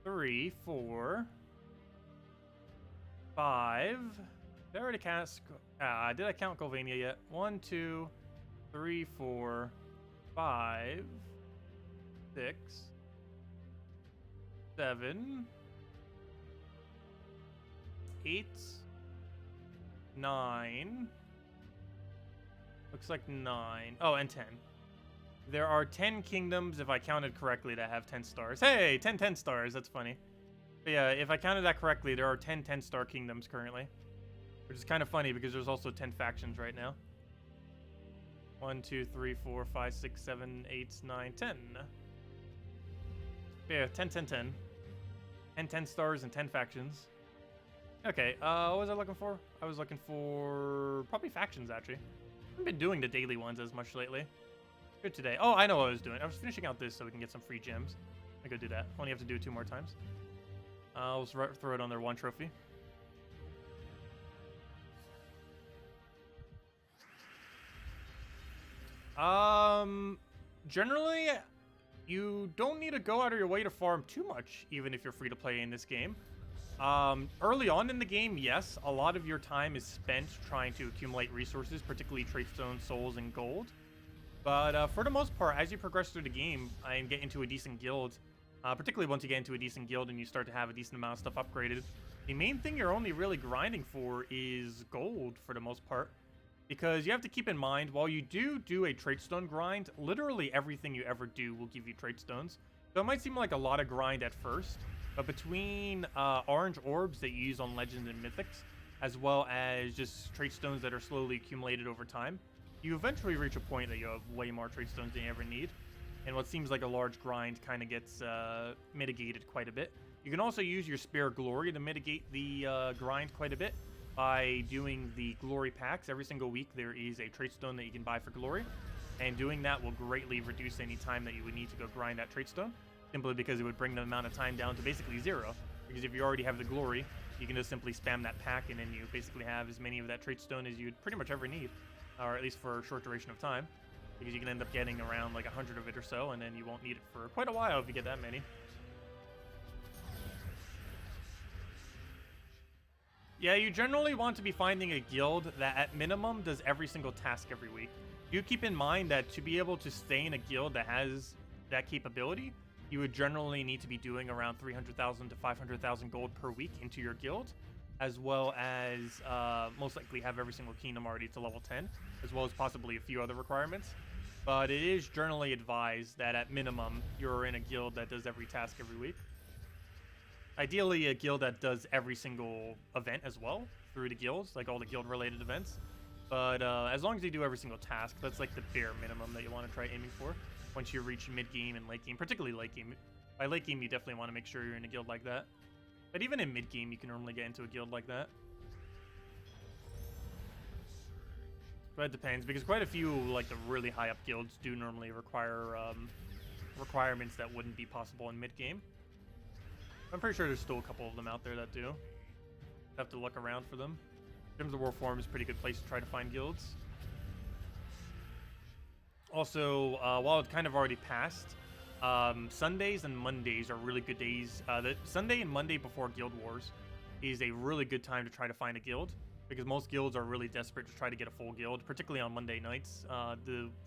3, 4, 5. Did I already cast? Did I count Golvania yet? 1, 2, 3, 4, 5, 6, 7, 8, 9. Looks like 9. Oh, and 10. There are 10 kingdoms, if I counted correctly, that have 10 stars. Hey, 10 stars. That's funny. But yeah, if I counted that correctly, there are 10 10-star kingdoms currently. Which is kind of funny because there's also 10 factions right now. 1, 2, 3, 4, 5, 6, 7, 8, 9, 10. Yeah, 10, 10, 10. And 10 stars and 10 factions. Okay, what was I looking for? I was looking for probably factions, actually. I haven't been doing the daily ones as much lately. Good today. Oh, I know what I was doing. I was finishing out this so we can get some free gems. I go do that. Only have to do it 2 more times. I'll just throw it on their 1 trophy. Generally, you don't need to go out of your way to farm too much, even if you're free to play in this game. Early on in the game, yes, a lot of your time is spent trying to accumulate resources, particularly trait stones, souls, and gold. But for the most part, as you progress through the game and get into a decent guild, particularly once you get into a decent guild and you start to have a decent amount of stuff upgraded, the main thing you're only really grinding for is gold for the most part. Because you have to keep in mind, while you do a trait stone grind, literally everything you ever do will give you trait stones. So it might seem like a lot of grind at first, but between orange orbs that you use on Legends and Mythics, as well as just trait stones that are slowly accumulated over time, you eventually reach a point that you have way more trait stones than you ever need. And what seems like a large grind kind of gets mitigated quite a bit. You can also use your spare glory to mitigate the grind quite a bit by doing the glory packs. Every single week there is a trait stone that you can buy for glory, and doing that will greatly reduce any time that you would need to go grind that trait stone, simply because it would bring the amount of time down to basically 0. Because if you already have the glory, you can just simply spam that pack, and then you basically have as many of that trait stone as you'd pretty much ever need, or at least for a short duration of time, because you can end up getting around like 100 of it or so, and then you won't need it for quite a while if you get that many. Yeah, you generally want to be finding a guild that at minimum does every single task every week. Do keep in mind that to be able to stay in a guild that has that capability, you would generally need to be doing around 300,000 to 500,000 gold per week into your guild, as well as most likely have every single kingdom already to level 10, as well as possibly a few other requirements. But it is generally advised that at minimum, you're in a guild that does every task every week. Ideally, a guild that does every single event as well through the guilds, like all the guild-related events. But as long as you do every single task, that's like the bare minimum that you want to try aiming for once you reach mid-game and late-game, particularly late-game. By late-game, you definitely want to make sure you're in a guild like that. But even in mid-game, you can normally get into a guild like that. But it depends, because quite a few, like the really high-up guilds, do normally require requirements that wouldn't be possible in mid-game. I'm pretty sure there's still a couple of them out there that do. Have to look around for them. Gems of War Forum is a pretty good place to try to find guilds. Also, while it kind of already passed, Sundays and Mondays are really good days. The Sunday and Monday before Guild Wars is a really good time to try to find a guild, because most guilds are really desperate to try to get a full guild, particularly on Monday nights,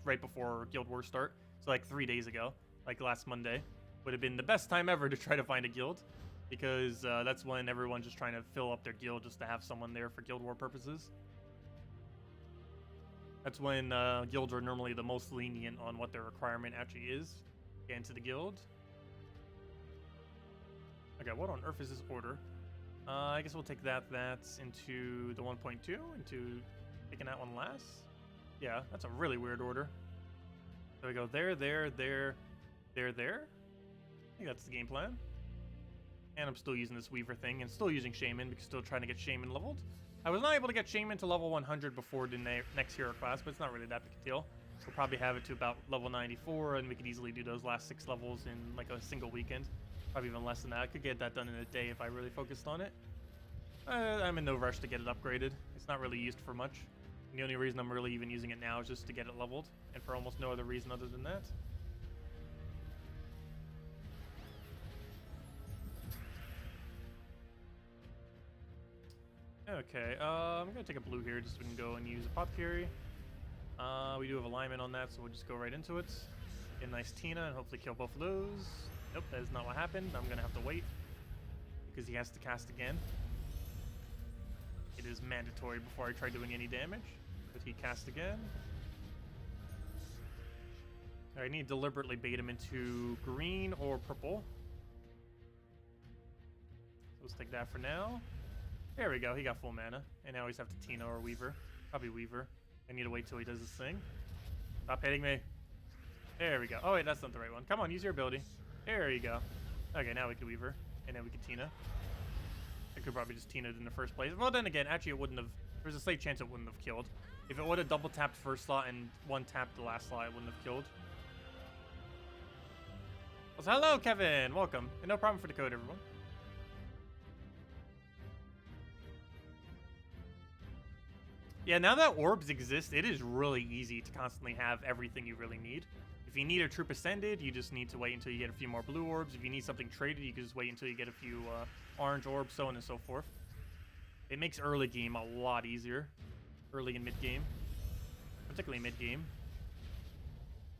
right before Guild Wars start. So like 3 days ago, like last Monday, would have been the best time ever to try to find a guild, because that's when everyone's just trying to fill up their guild just to have someone there for Guild War purposes. That's when guilds are normally the most lenient on what their requirement actually is to get into the guild. Okay, what on earth is this order? I guess we'll take that's into the 1.2, into taking that one last. Yeah, that's a really weird order. So we go there, there, there, there, there. I think that's the game plan. And I'm still using this Weaver thing, and still using Shaman, because still trying to get Shaman leveled. I was not able to get Shaman to level 100 before the next hero class, but it's not really that big a deal. We'll probably have it to about level 94, and we could easily do those last 6 levels in like a single weekend. Probably even less than that. I could get that done in a day if I really focused on it. I'm in no rush to get it upgraded. It's not really used for much. And the only reason I'm really even using it now is just to get it leveled, and for almost no other reason other than that. Okay, I'm gonna take a blue here just so we can go and use Apothecary. We do have alignment on that, so we'll just go right into it. Get a nice Tina and hopefully kill both of those. Nope, that is not what happened. I'm gonna have to wait because he has to cast again. it is mandatory before I try doing any damage. But he cast again. I need to deliberately bait him into green or purple. So let's take that for now. There we go, he got full mana. And now he's have to Tina or Weaver. Probably Weaver. I need to wait till he does his thing. Stop hitting me. There we go. Oh wait, that's not the right one. Come on, use your ability. There you go. Okay, now we can Weaver. And then we can Tina. I could probably just Tina it in the first place. Well, then again, actually it wouldn't have... There's a slight chance it wouldn't have killed. If it would have double tapped first slot and one tapped the last slot, it wouldn't have killed. So, hello, Kevin. Welcome. And no problem for the code, everyone. Yeah, now that orbs exist, it is really easy to constantly have everything you really need. If you need a troop ascended, you just need to wait until you get a few more blue orbs. If you need something traded, you can just wait until you get a few orange orbs, so on and so forth. It makes early game a lot easier. Early and mid game. Particularly mid game.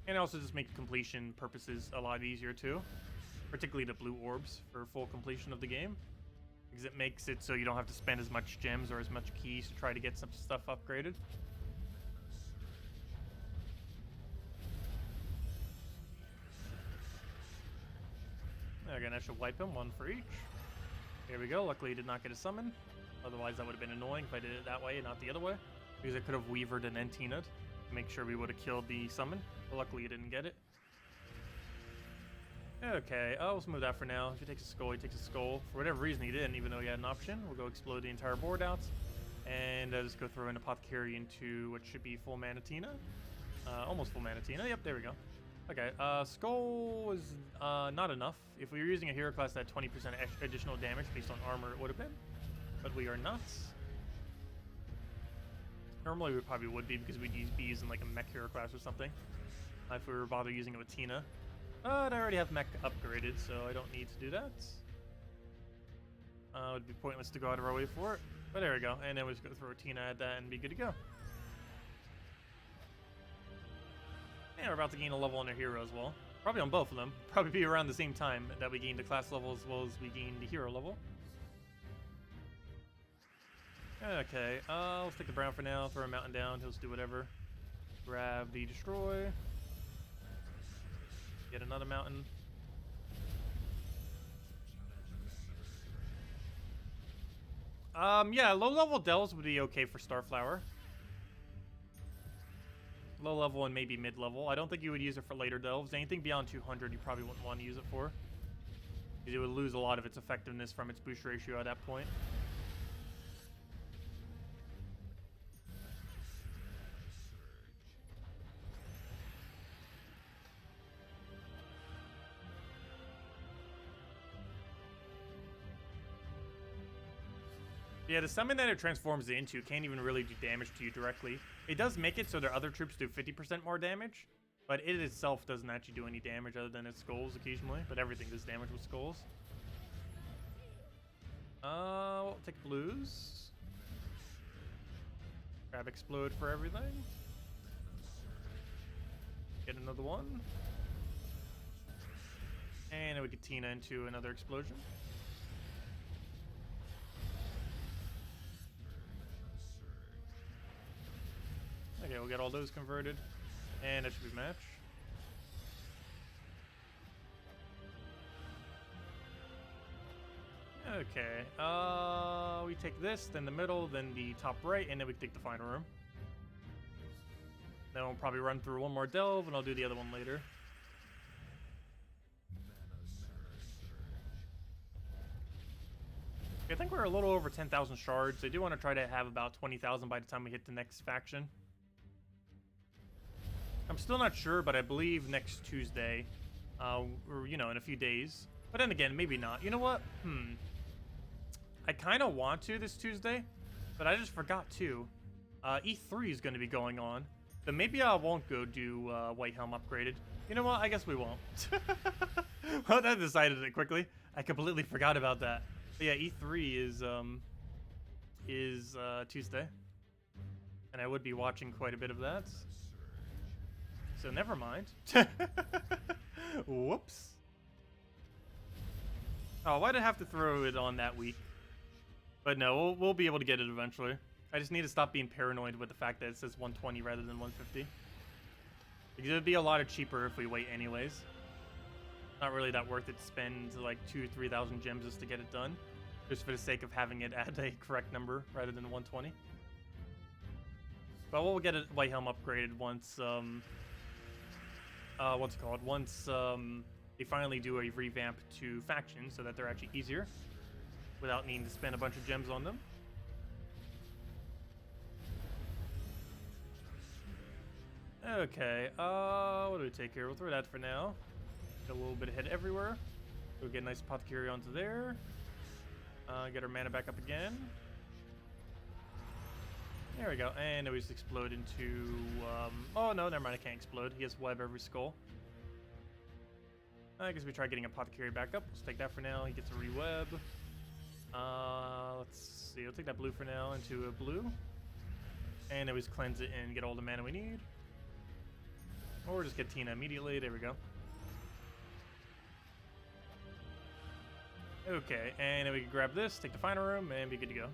And also just make completion purposes a lot easier too. Particularly the blue orbs for full completion of the game. Because it makes it so you don't have to spend as much gems or as much keys to try to get some stuff upgraded. Again, I should wipe him, one for each. Here we go. Luckily he did not get a summon. Otherwise that would have been annoying if I did it that way and not the other way. Because I could have Weavered and then Tina'd to make sure we would have killed the summon. But luckily he didn't get it. Okay, let's move that for now. If he takes a skull, he takes a skull. For whatever reason he didn't, even though he had an option. We'll go explode the entire board out. And just go throw an Apothecary into what should be full mana Tina. Almost full mana Tina. Yep, there we go. Okay, skull was not enough. If we were using a hero class that had 20% additional damage based on armor, it would have been. But we are not. Normally we probably would be because we'd be using like a mech hero class or something. If we were bother using it with Tina. But I already have mech upgraded, so I don't need to do that. It would be pointless to go out of our way for it. But there we go. And then we just go throw a Tina at that and be good to go. And we're about to gain a level on our hero as well. Probably on both of them. Probably be around the same time that we gain the class level as well as we gain the hero level. Okay, let's take the brown for now. Throw a mountain down. He'll just do whatever. Grab the destroy. Get another mountain. Yeah, low level delves would be okay for Starflower. Low level and maybe mid level. I don't think you would use it for later delves. Anything beyond 200 you probably wouldn't want to use it for. Because it would lose a lot of its effectiveness from its boost ratio at that point. Yeah, the summon that it transforms into can't even really do damage to you directly. It does make it so their other troops do 50% more damage, but it itself doesn't actually do any damage other than its skulls occasionally, but everything does damage with skulls. We'll take blues. Grab explode for everything. Get another one. And then we get Tina into another explosion. Okay, we'll get all those converted, and that should be match. Okay, we take this, then the middle, then the top right, and then we take the final room. Then we'll probably run through one more delve, and I'll do the other one later. I think we're a little over 10,000 shards. I do want to try to have about 20,000 by the time we hit the next faction. I'm still not sure, but I believe next Tuesday, or, you know, in a few days. But then again, maybe not. You know what? I kind of want to this Tuesday, but I just forgot to. E3 is going to be going on, but maybe I won't go do White Helm upgraded. You know what? I guess we won't. Well, I decided it quickly. I completely forgot about that. But yeah, E3 is Tuesday, and I would be watching quite a bit of that. So never mind. Whoops. Oh, why'd I have to throw it on that week? But no, we'll be able to get it eventually. I just need to stop being paranoid with the fact that it says 120 rather than 150. Because it would be a lot cheaper if we wait anyways. Not really that worth it to spend like 2,000-3,000 gems just to get it done. Just for the sake of having it at a correct number rather than 120. But we'll get a White Helm upgraded once, what's it called? Once they finally do a revamp to factions so that they're actually easier without needing to spend a bunch of gems on them. Okay, what do we take here? We'll throw that for now. Get a little bit of head everywhere. We'll get a nice apothecary onto there. Get our mana back up again. There we go. And then we just explode into... oh, no, never mind. I can't explode. He has web every skull. I guess we try getting apothecary back up. Let's take that for now. He gets a re-web. Let's see. We'll take that blue for now into a blue. And then we just cleanse it and get all the mana we need. Or just get Tina immediately. There we go. Okay, and then we can grab this, take the final room, and be good to go.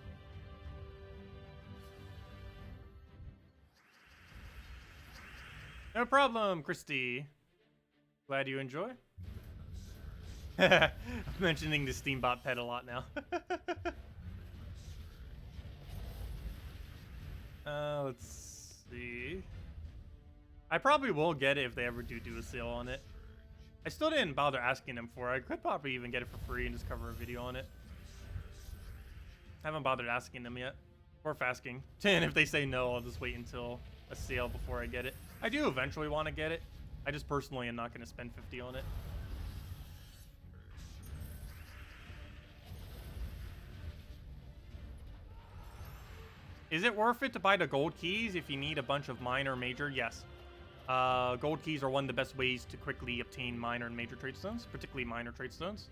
No problem, Christy. Glad you enjoy. I'm mentioning the Steambot pet a lot now. Let's see. I probably will get it if they ever do a sale on it. I still didn't bother asking them for it. I could probably even get it for free and just cover a video on it. Haven't bothered asking them yet. Or asking. And if they say no, I'll just wait until a sale before I get it. I do eventually want to get it. I just personally am not going to spend 50 on it. Is it worth it to buy the gold keys if you need a bunch of minor or major? Yes. Gold keys are one of the best ways to quickly obtain minor and major trade stones, particularly minor trade stones,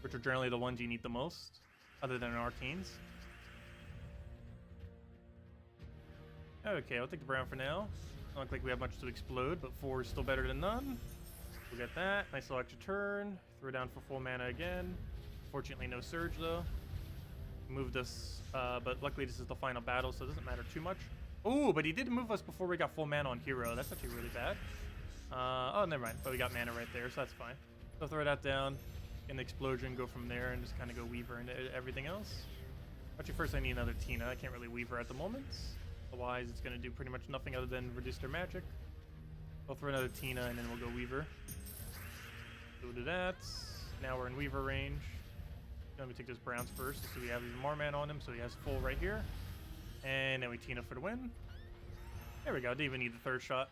which are generally the ones you need the most, other than arcanes. Okay, I'll take the brown for now. Don't look like we have much to explode, but 4 is still better than none. We'll get that. Nice little extra turn. Throw down for full mana again. Fortunately, no surge though. Moved us, but luckily this is the final battle, so it doesn't matter too much. Ooh, but he did move us before we got full mana on hero. That's actually really bad. Oh, never mind. But we got mana right there, so that's fine. So throw that down, get an explosion, go from there, and just kind of go Weaver into everything else. Actually, first I need another Tina. I can't really Weaver at the moment. Otherwise, it's going to do pretty much nothing other than reduce their magic. I'll throw another Tina, and then we'll go Weaver. So we'll do that. Now we're in Weaver range. Let me take those browns first, so we have even more mana on him, so he has full right here. And then we Tina for the win. There we go. Didn't even need the third shot.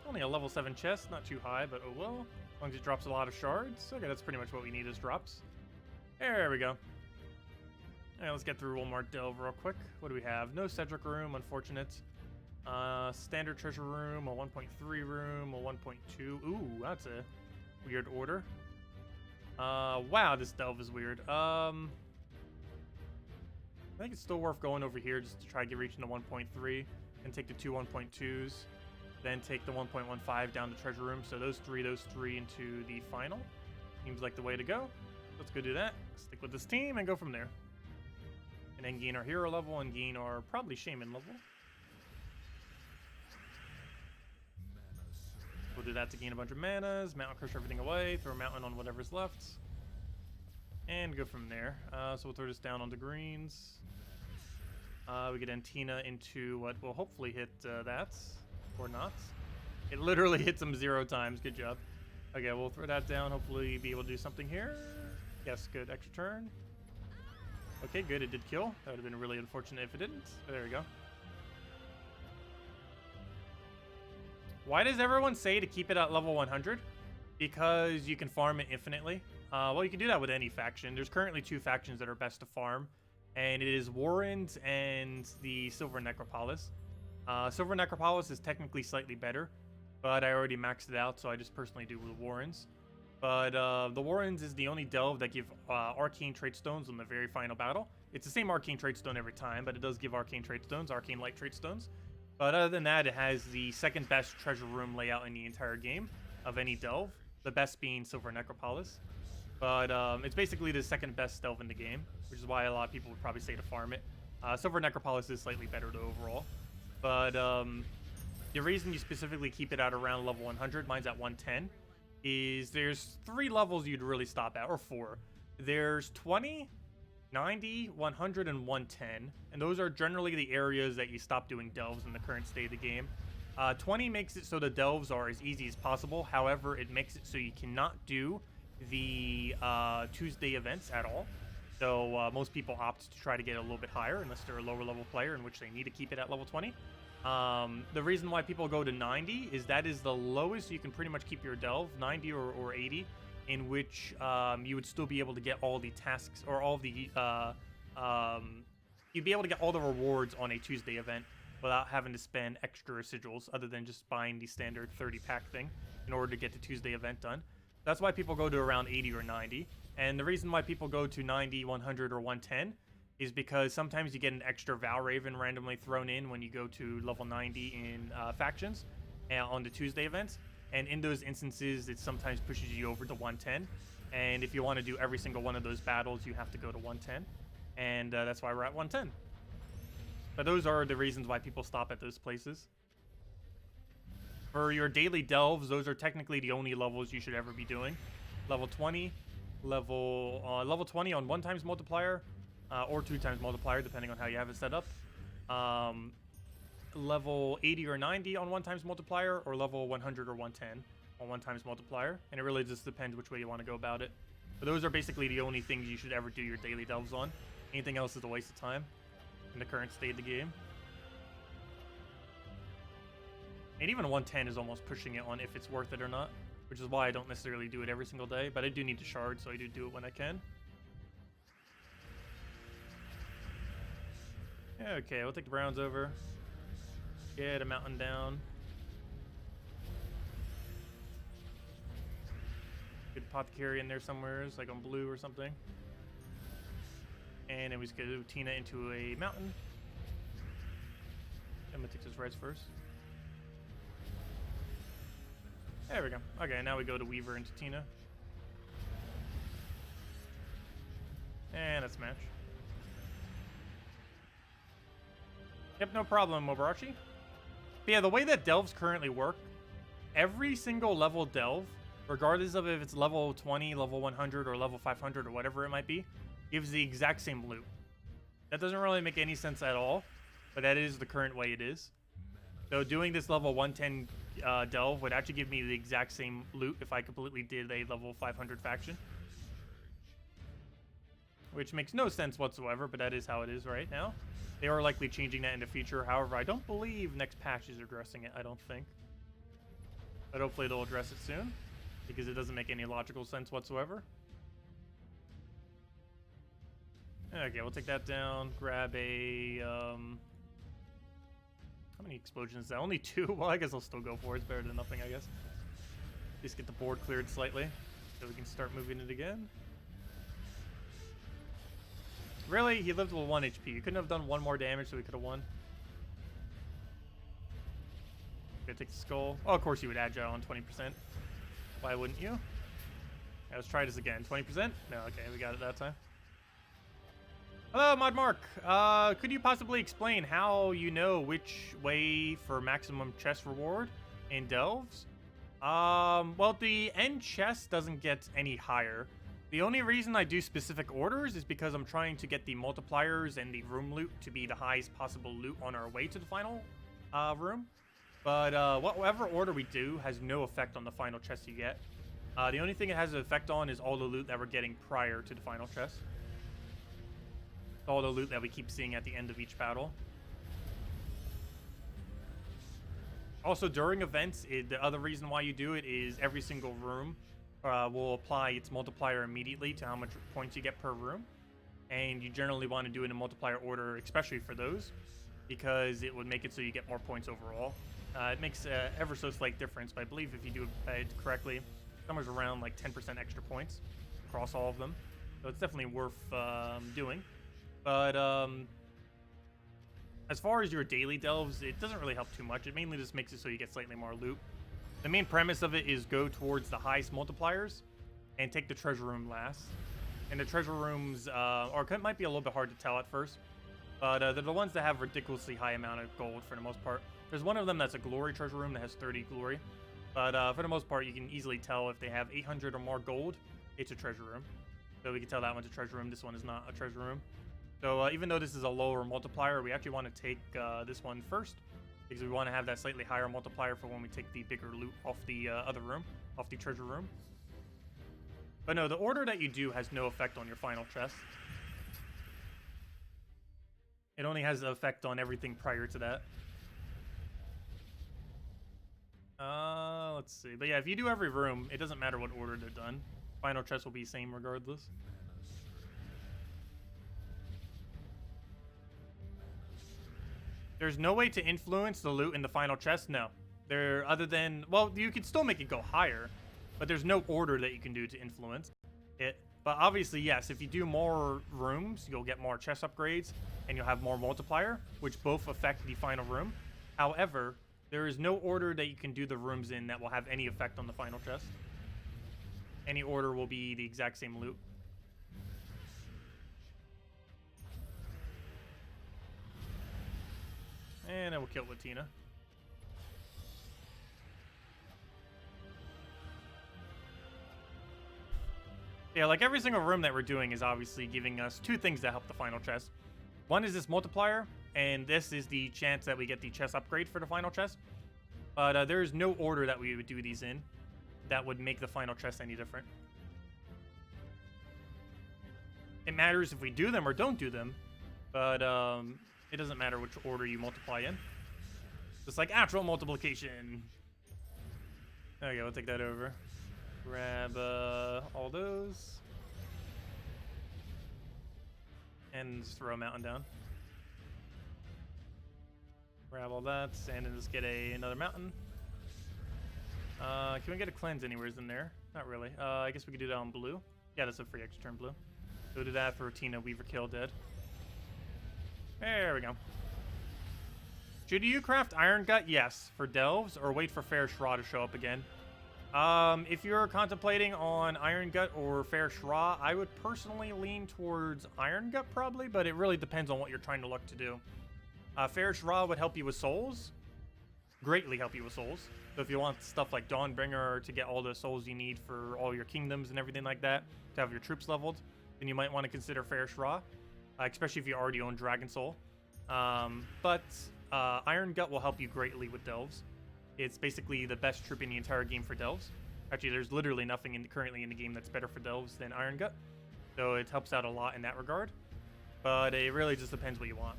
Only a level 7 chest, not too high, but oh well. As long as it drops a lot of shards. Okay, that's pretty much what we need is drops. There we go. Alright, let's get through one more delve real quick. What do we have? No Cedric room, unfortunate. Standard treasure room, a 1.3 room, a 1.2. Ooh, that's a weird order. Wow, this delve is weird. I think it's still worth going over here just to try to get reaching the 1.3 and take the 2 1.2s, then take the 1.15 down to treasure room. So those three into the final. Seems like the way to go. Let's go do that. Stick with this team and go from there. And then gain our hero level and gain our probably shaman level. We'll do that to gain a bunch of manas, mountain crush everything away, throw a mountain on whatever's left, and go from there. So we'll throw this down on the greens. We get Tina into what will hopefully hit that, or not. It literally hits him 0 times. Good job. Okay, we'll throw that down. Hopefully be able to do something here. Yes, good. Extra turn. Okay, good. It did kill. That would have been really unfortunate if it didn't. There we go. Why does everyone say to keep it at level 100? Because you can farm it infinitely. Well, you can do that with any faction. There's currently 2 factions that are best to farm, and it is Warrens and the Silver Necropolis. Silver Necropolis is technically slightly better, but I already maxed it out, so I just personally do with Warrens. But the Warrens is the only delve that give arcane trait stones on the very final battle. It's the same arcane trait stone every time, but it does give arcane trait stones, arcane light trait stones. But other than that, it has the second best treasure room layout in the entire game of any delve. The best being Silver Necropolis. But it's basically the second best delve in the game, which is why a lot of people would probably say to farm it. Silver Necropolis is slightly better to overall. But the reason you specifically keep it at around level 100, mine's at 110, is there's 3 levels you'd really stop at, or 4. There's 20, 90, 100, and 110, and those are generally the areas that you stop doing delves in the current state of the game. 20 makes it so the delves are as easy as possible. However, it makes it so you cannot do the Tuesday events at all. So most people opt to try to get a little bit higher unless they're a lower level player, in which they need to keep it at level 20. The reason why people go to 90 is that is the lowest you can pretty much keep your delve, 90 or 80, in which you would still be able to get all the tasks or all the you'd be able to get all the rewards on a Tuesday event without having to spend extra residuals other than just buying the standard 30 pack thing in order to get the Tuesday event done. That's why people go to around 80 or 90. And the reason why people go to 90, 100, or 110 is because sometimes you get an extra Valraven randomly thrown in when you go to level 90 in factions on the Tuesday events. And in those instances, it sometimes pushes you over to 110. And if you want to do every single one of those battles, you have to go to 110. And that's why we're at 110. But those are the reasons why people stop at those places. For your daily delves, those are technically the only levels you should ever be doing. Level 20, level 20 on 1 times multiplier, or 2 times multiplier, depending on how you have it set up. Level 80 or 90 on 1 times multiplier, or level 100 or 110 on 1 times multiplier. And it really just depends which way you want to go about it. But those are basically the only things you should ever do your daily delves on. Anything else is a waste of time in the current state of the game. And even 110 is almost pushing it on if it's worth it or not, which is why I don't necessarily do it every single day, but I do need to shard, so I do it when I can. Okay, we'll take the Browns over. Get a mountain down. Good apothecary in there somewhere, like on blue or something. And then we just go Tina into a mountain. I'm gonna take those reds first. There we go. Okay, now we go to Weaver into Tina. And that's match. Yep, no problem, Mobarachi. But yeah, the way that delves currently work, every single level delve, regardless of if it's level 20, level 100, or level 500, or whatever it might be, gives the exact same loot. That doesn't really make any sense at all, but that is the current way it is. So doing this level 110 delve would actually give me the exact same loot if I completely did a level 500 faction. Which makes no sense whatsoever, but that is how it is right now. They are likely changing that in the future. However, I don't believe next patch is addressing it, I don't think. But hopefully they'll address it soon, because it doesn't make any logical sense whatsoever. Okay, we'll take that down. Grab a... how many explosions is that? Only 2? Well, I guess I'll still go for it. It's better than nothing, I guess. Just get the board cleared slightly, so we can start moving it again. Really? He lived with 1 HP. You couldn't have done 1 more damage so we could have won. Gonna take the skull. Oh, of course you would agile on 20%. Why wouldn't you? Yeah, let's try this again. 20%? No, okay, we got it that time. Hello, Mod Mark. Could you possibly explain how you know which way for maximum chest reward in delves? Well, the end chest doesn't get any higher. The only reason I do specific orders is because I'm trying to get the multipliers and the room loot to be the highest possible loot on our way to the final room. But whatever order we do has no effect on the final chest you get. The only thing it has an effect on is all the loot that we're getting prior to the final chest. All the loot that we keep seeing at the end of each battle. Also, during events, the other reason why you do it is every single room will apply its multiplier immediately to how much points you get per room. And you generally want to do it in a multiplier order, especially for those, because it would make it so you get more points overall. It makes ever so slight difference, but I believe if you do it correctly, somewhere around like 10% extra points across all of them. So it's definitely worth doing. But as far as your daily delves, it doesn't really help too much. It mainly just makes it so you get slightly more loot. The main premise of it is go towards the highest multipliers. and take the treasure room last. And the treasure rooms might be a little bit hard to tell at first, but they're the ones that have ridiculously high amount of gold for the most part. There's one of them that's a glory treasure room that has 30 glory, but for the most part, you can easily tell if they have 800 or more gold, it's a treasure room. So we can tell that one's a treasure room. This one is not a treasure room. So even though this is a lower multiplier, we actually want to take this one first, because we want to have that slightly higher multiplier for when we take the bigger loot off the other room, off the treasure room. But no, the order that you do has no effect on your final chest. It only has an effect on everything prior to that. Let's see. But yeah, if you do every room, it doesn't matter what order they're done. Final chest will be the same regardless. There's no way to influence the loot in the final chest? No. Other than, well, you could still make it go higher, but there's no order that you can do to influence it. But obviously, yes, if you do more rooms, you'll get more chest upgrades, and you'll have more multiplier, which both affect the final room. However, there is no order that you can do the rooms in that will have any effect on the final chest. Any order will be the exact same loot. And I will kill Latina. Yeah, like every single room that we're doing is obviously giving us two things that help the final chest. One is this multiplier, and this is the chance that we get the chest upgrade for the final chest. But there is no order that we would do these in that would make the final chest any different. It matters if we do them or don't do them, but it doesn't matter which order you multiply in. Just like actual multiplication. Okay, we'll take that over. Grab all those. And just throw a mountain down. Grab all that, and then just get another mountain. Can we get a cleanse anywhere in there? Not really. I guess we could do that on blue. Yeah, that's a free extra turn blue. So we'll do that for Tina, Weaver Kill Dead. There we go. Should you craft Iron Gut? Yes, for Delves, or wait for Fair Shra to show up again. If you're contemplating on Iron Gut or Fair Shra, I would personally lean towards Iron Gut probably, but it really depends on what you're trying to look to do. Fair Shra would help you with souls. Greatly help you with souls. So if you want stuff like Dawnbringer to get all the souls you need for all your kingdoms and everything like that, to have your troops leveled, then you might want to consider Fair Shra, especially if you already own Dragon Soul. But Iron Gut will help you greatly with Delves. It's basically the best troop in the entire game for Delves. Actually, there's literally nothing currently in the game that's better for Delves than Iron Gut. So it helps out a lot in that regard. But it really just depends what you want.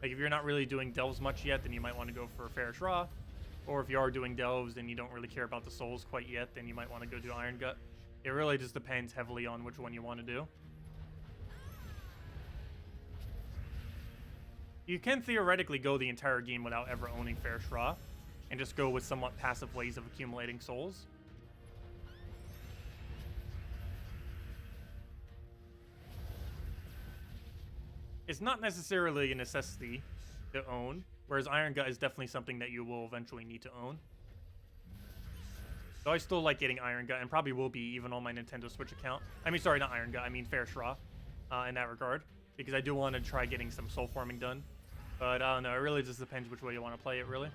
Like if you're not really doing Delves much yet, then you might want to go for Fair Shra. Or if you are doing Delves and you don't really care about the souls quite yet, then you might want to go do Iron Gut. It really just depends heavily on which one you want to do. You can theoretically go the entire game without ever owning Fair Shra, and just go with somewhat passive ways of accumulating souls. It's not necessarily a necessity to own, whereas Iron Gut is definitely something that you will eventually need to own. So I still like getting Iron Gut, and probably will be even on my Nintendo Switch account. I mean, sorry, not Iron Gut, I mean Fair Shra, in that regard, because I do want to try getting some soul farming done. But I don't know, it really just depends which way you want to play it, really.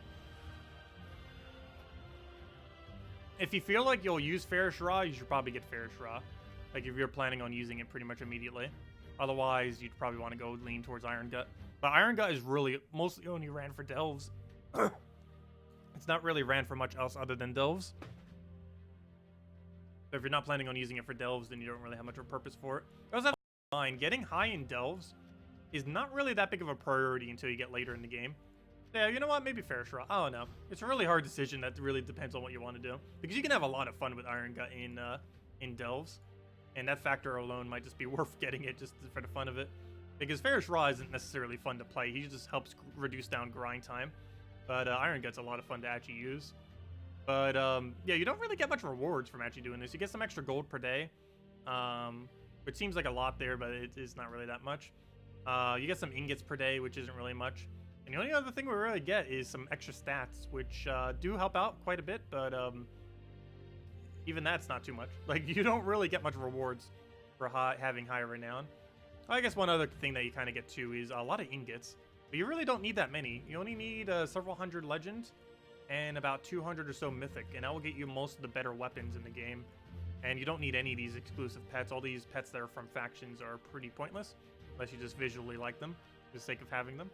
If you feel like you'll use Fair Shra, you should probably get Fair Shra. Like if you're planning on using it pretty much immediately. Otherwise, you'd probably want to go lean towards Iron Gut. But Iron Gut is really mostly only ran for Delves. It's not really ran for much else other than Delves. So if you're not planning on using it for Delves, then you don't really have much of a purpose for it. I also have in mind, getting high in Delves is not really that big of a priority until you get later in the game. Yeah, you know what? Maybe Fair Shra. I don't know. It's a really hard decision that really depends on what you want to do. Because you can have a lot of fun with Iron Gut in Delves. And that factor alone might just be worth getting it just for the fun of it. Because Fair Shra isn't necessarily fun to play. He just helps reduce down grind time. But Iron Gut's a lot of fun to actually use. But yeah, you don't really get much rewards from actually doing this. You get some extra gold per day. Which seems like a lot there, but it is not really that much. You get some ingots per day, which isn't really much. And the only other thing we really get is some extra stats, which do help out quite a bit, but even that's not too much. Like, you don't really get much rewards for having high renown. I guess one other thing that you kind of get too is a lot of ingots, but you really don't need that many. You only need several hundred legend and about 200 or so mythic, and that will get you most of the better weapons in the game. And you don't need any of these exclusive pets. All these pets that are from factions are pretty pointless, unless you just visually like them for the sake of having them.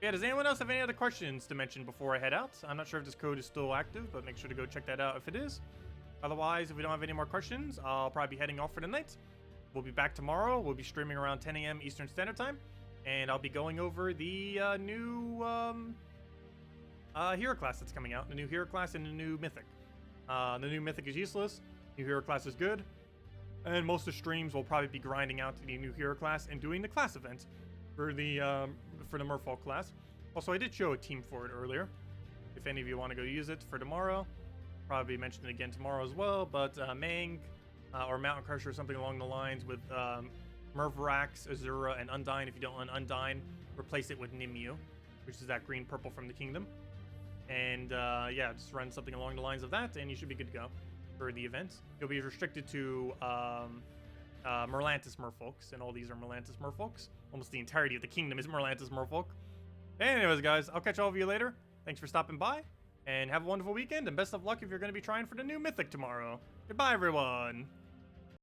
Yeah, does anyone else have any other questions to mention before I head out? I'm not sure if this code is still active, but make sure to go check that out if it is. Otherwise, if we don't have any more questions, I'll probably be heading off for the night. We'll be back tomorrow. We'll be streaming around 10 a.m. Eastern Standard Time, and I'll be going over the new hero class that's coming out, the new hero class and the new mythic. The new mythic is useless, new hero class is good, and most of the streams will probably be grinding out to the new hero class and doing the class event for the Merfolk class. Also, I did show a team for it earlier. If any of you want to go use it for tomorrow, probably mention it again tomorrow as well. But Mang or Mountain Crusher or something along the lines with Mervrax, Azura, and Undyne. If you don't want Undyne, replace it with Nimue, which is that green purple from the kingdom. And yeah, just run something along the lines of that, and you should be good to go for the event. You'll be restricted to Merlantis Merfolks, and all these are Merlantis Merfolks. Almost the entirety of the kingdom is Merlantis Merfolk. Anyways, guys, I'll catch all of you later. Thanks for stopping by, and have a wonderful weekend, and best of luck if you're going to be trying for the new Mythic tomorrow. Goodbye, everyone!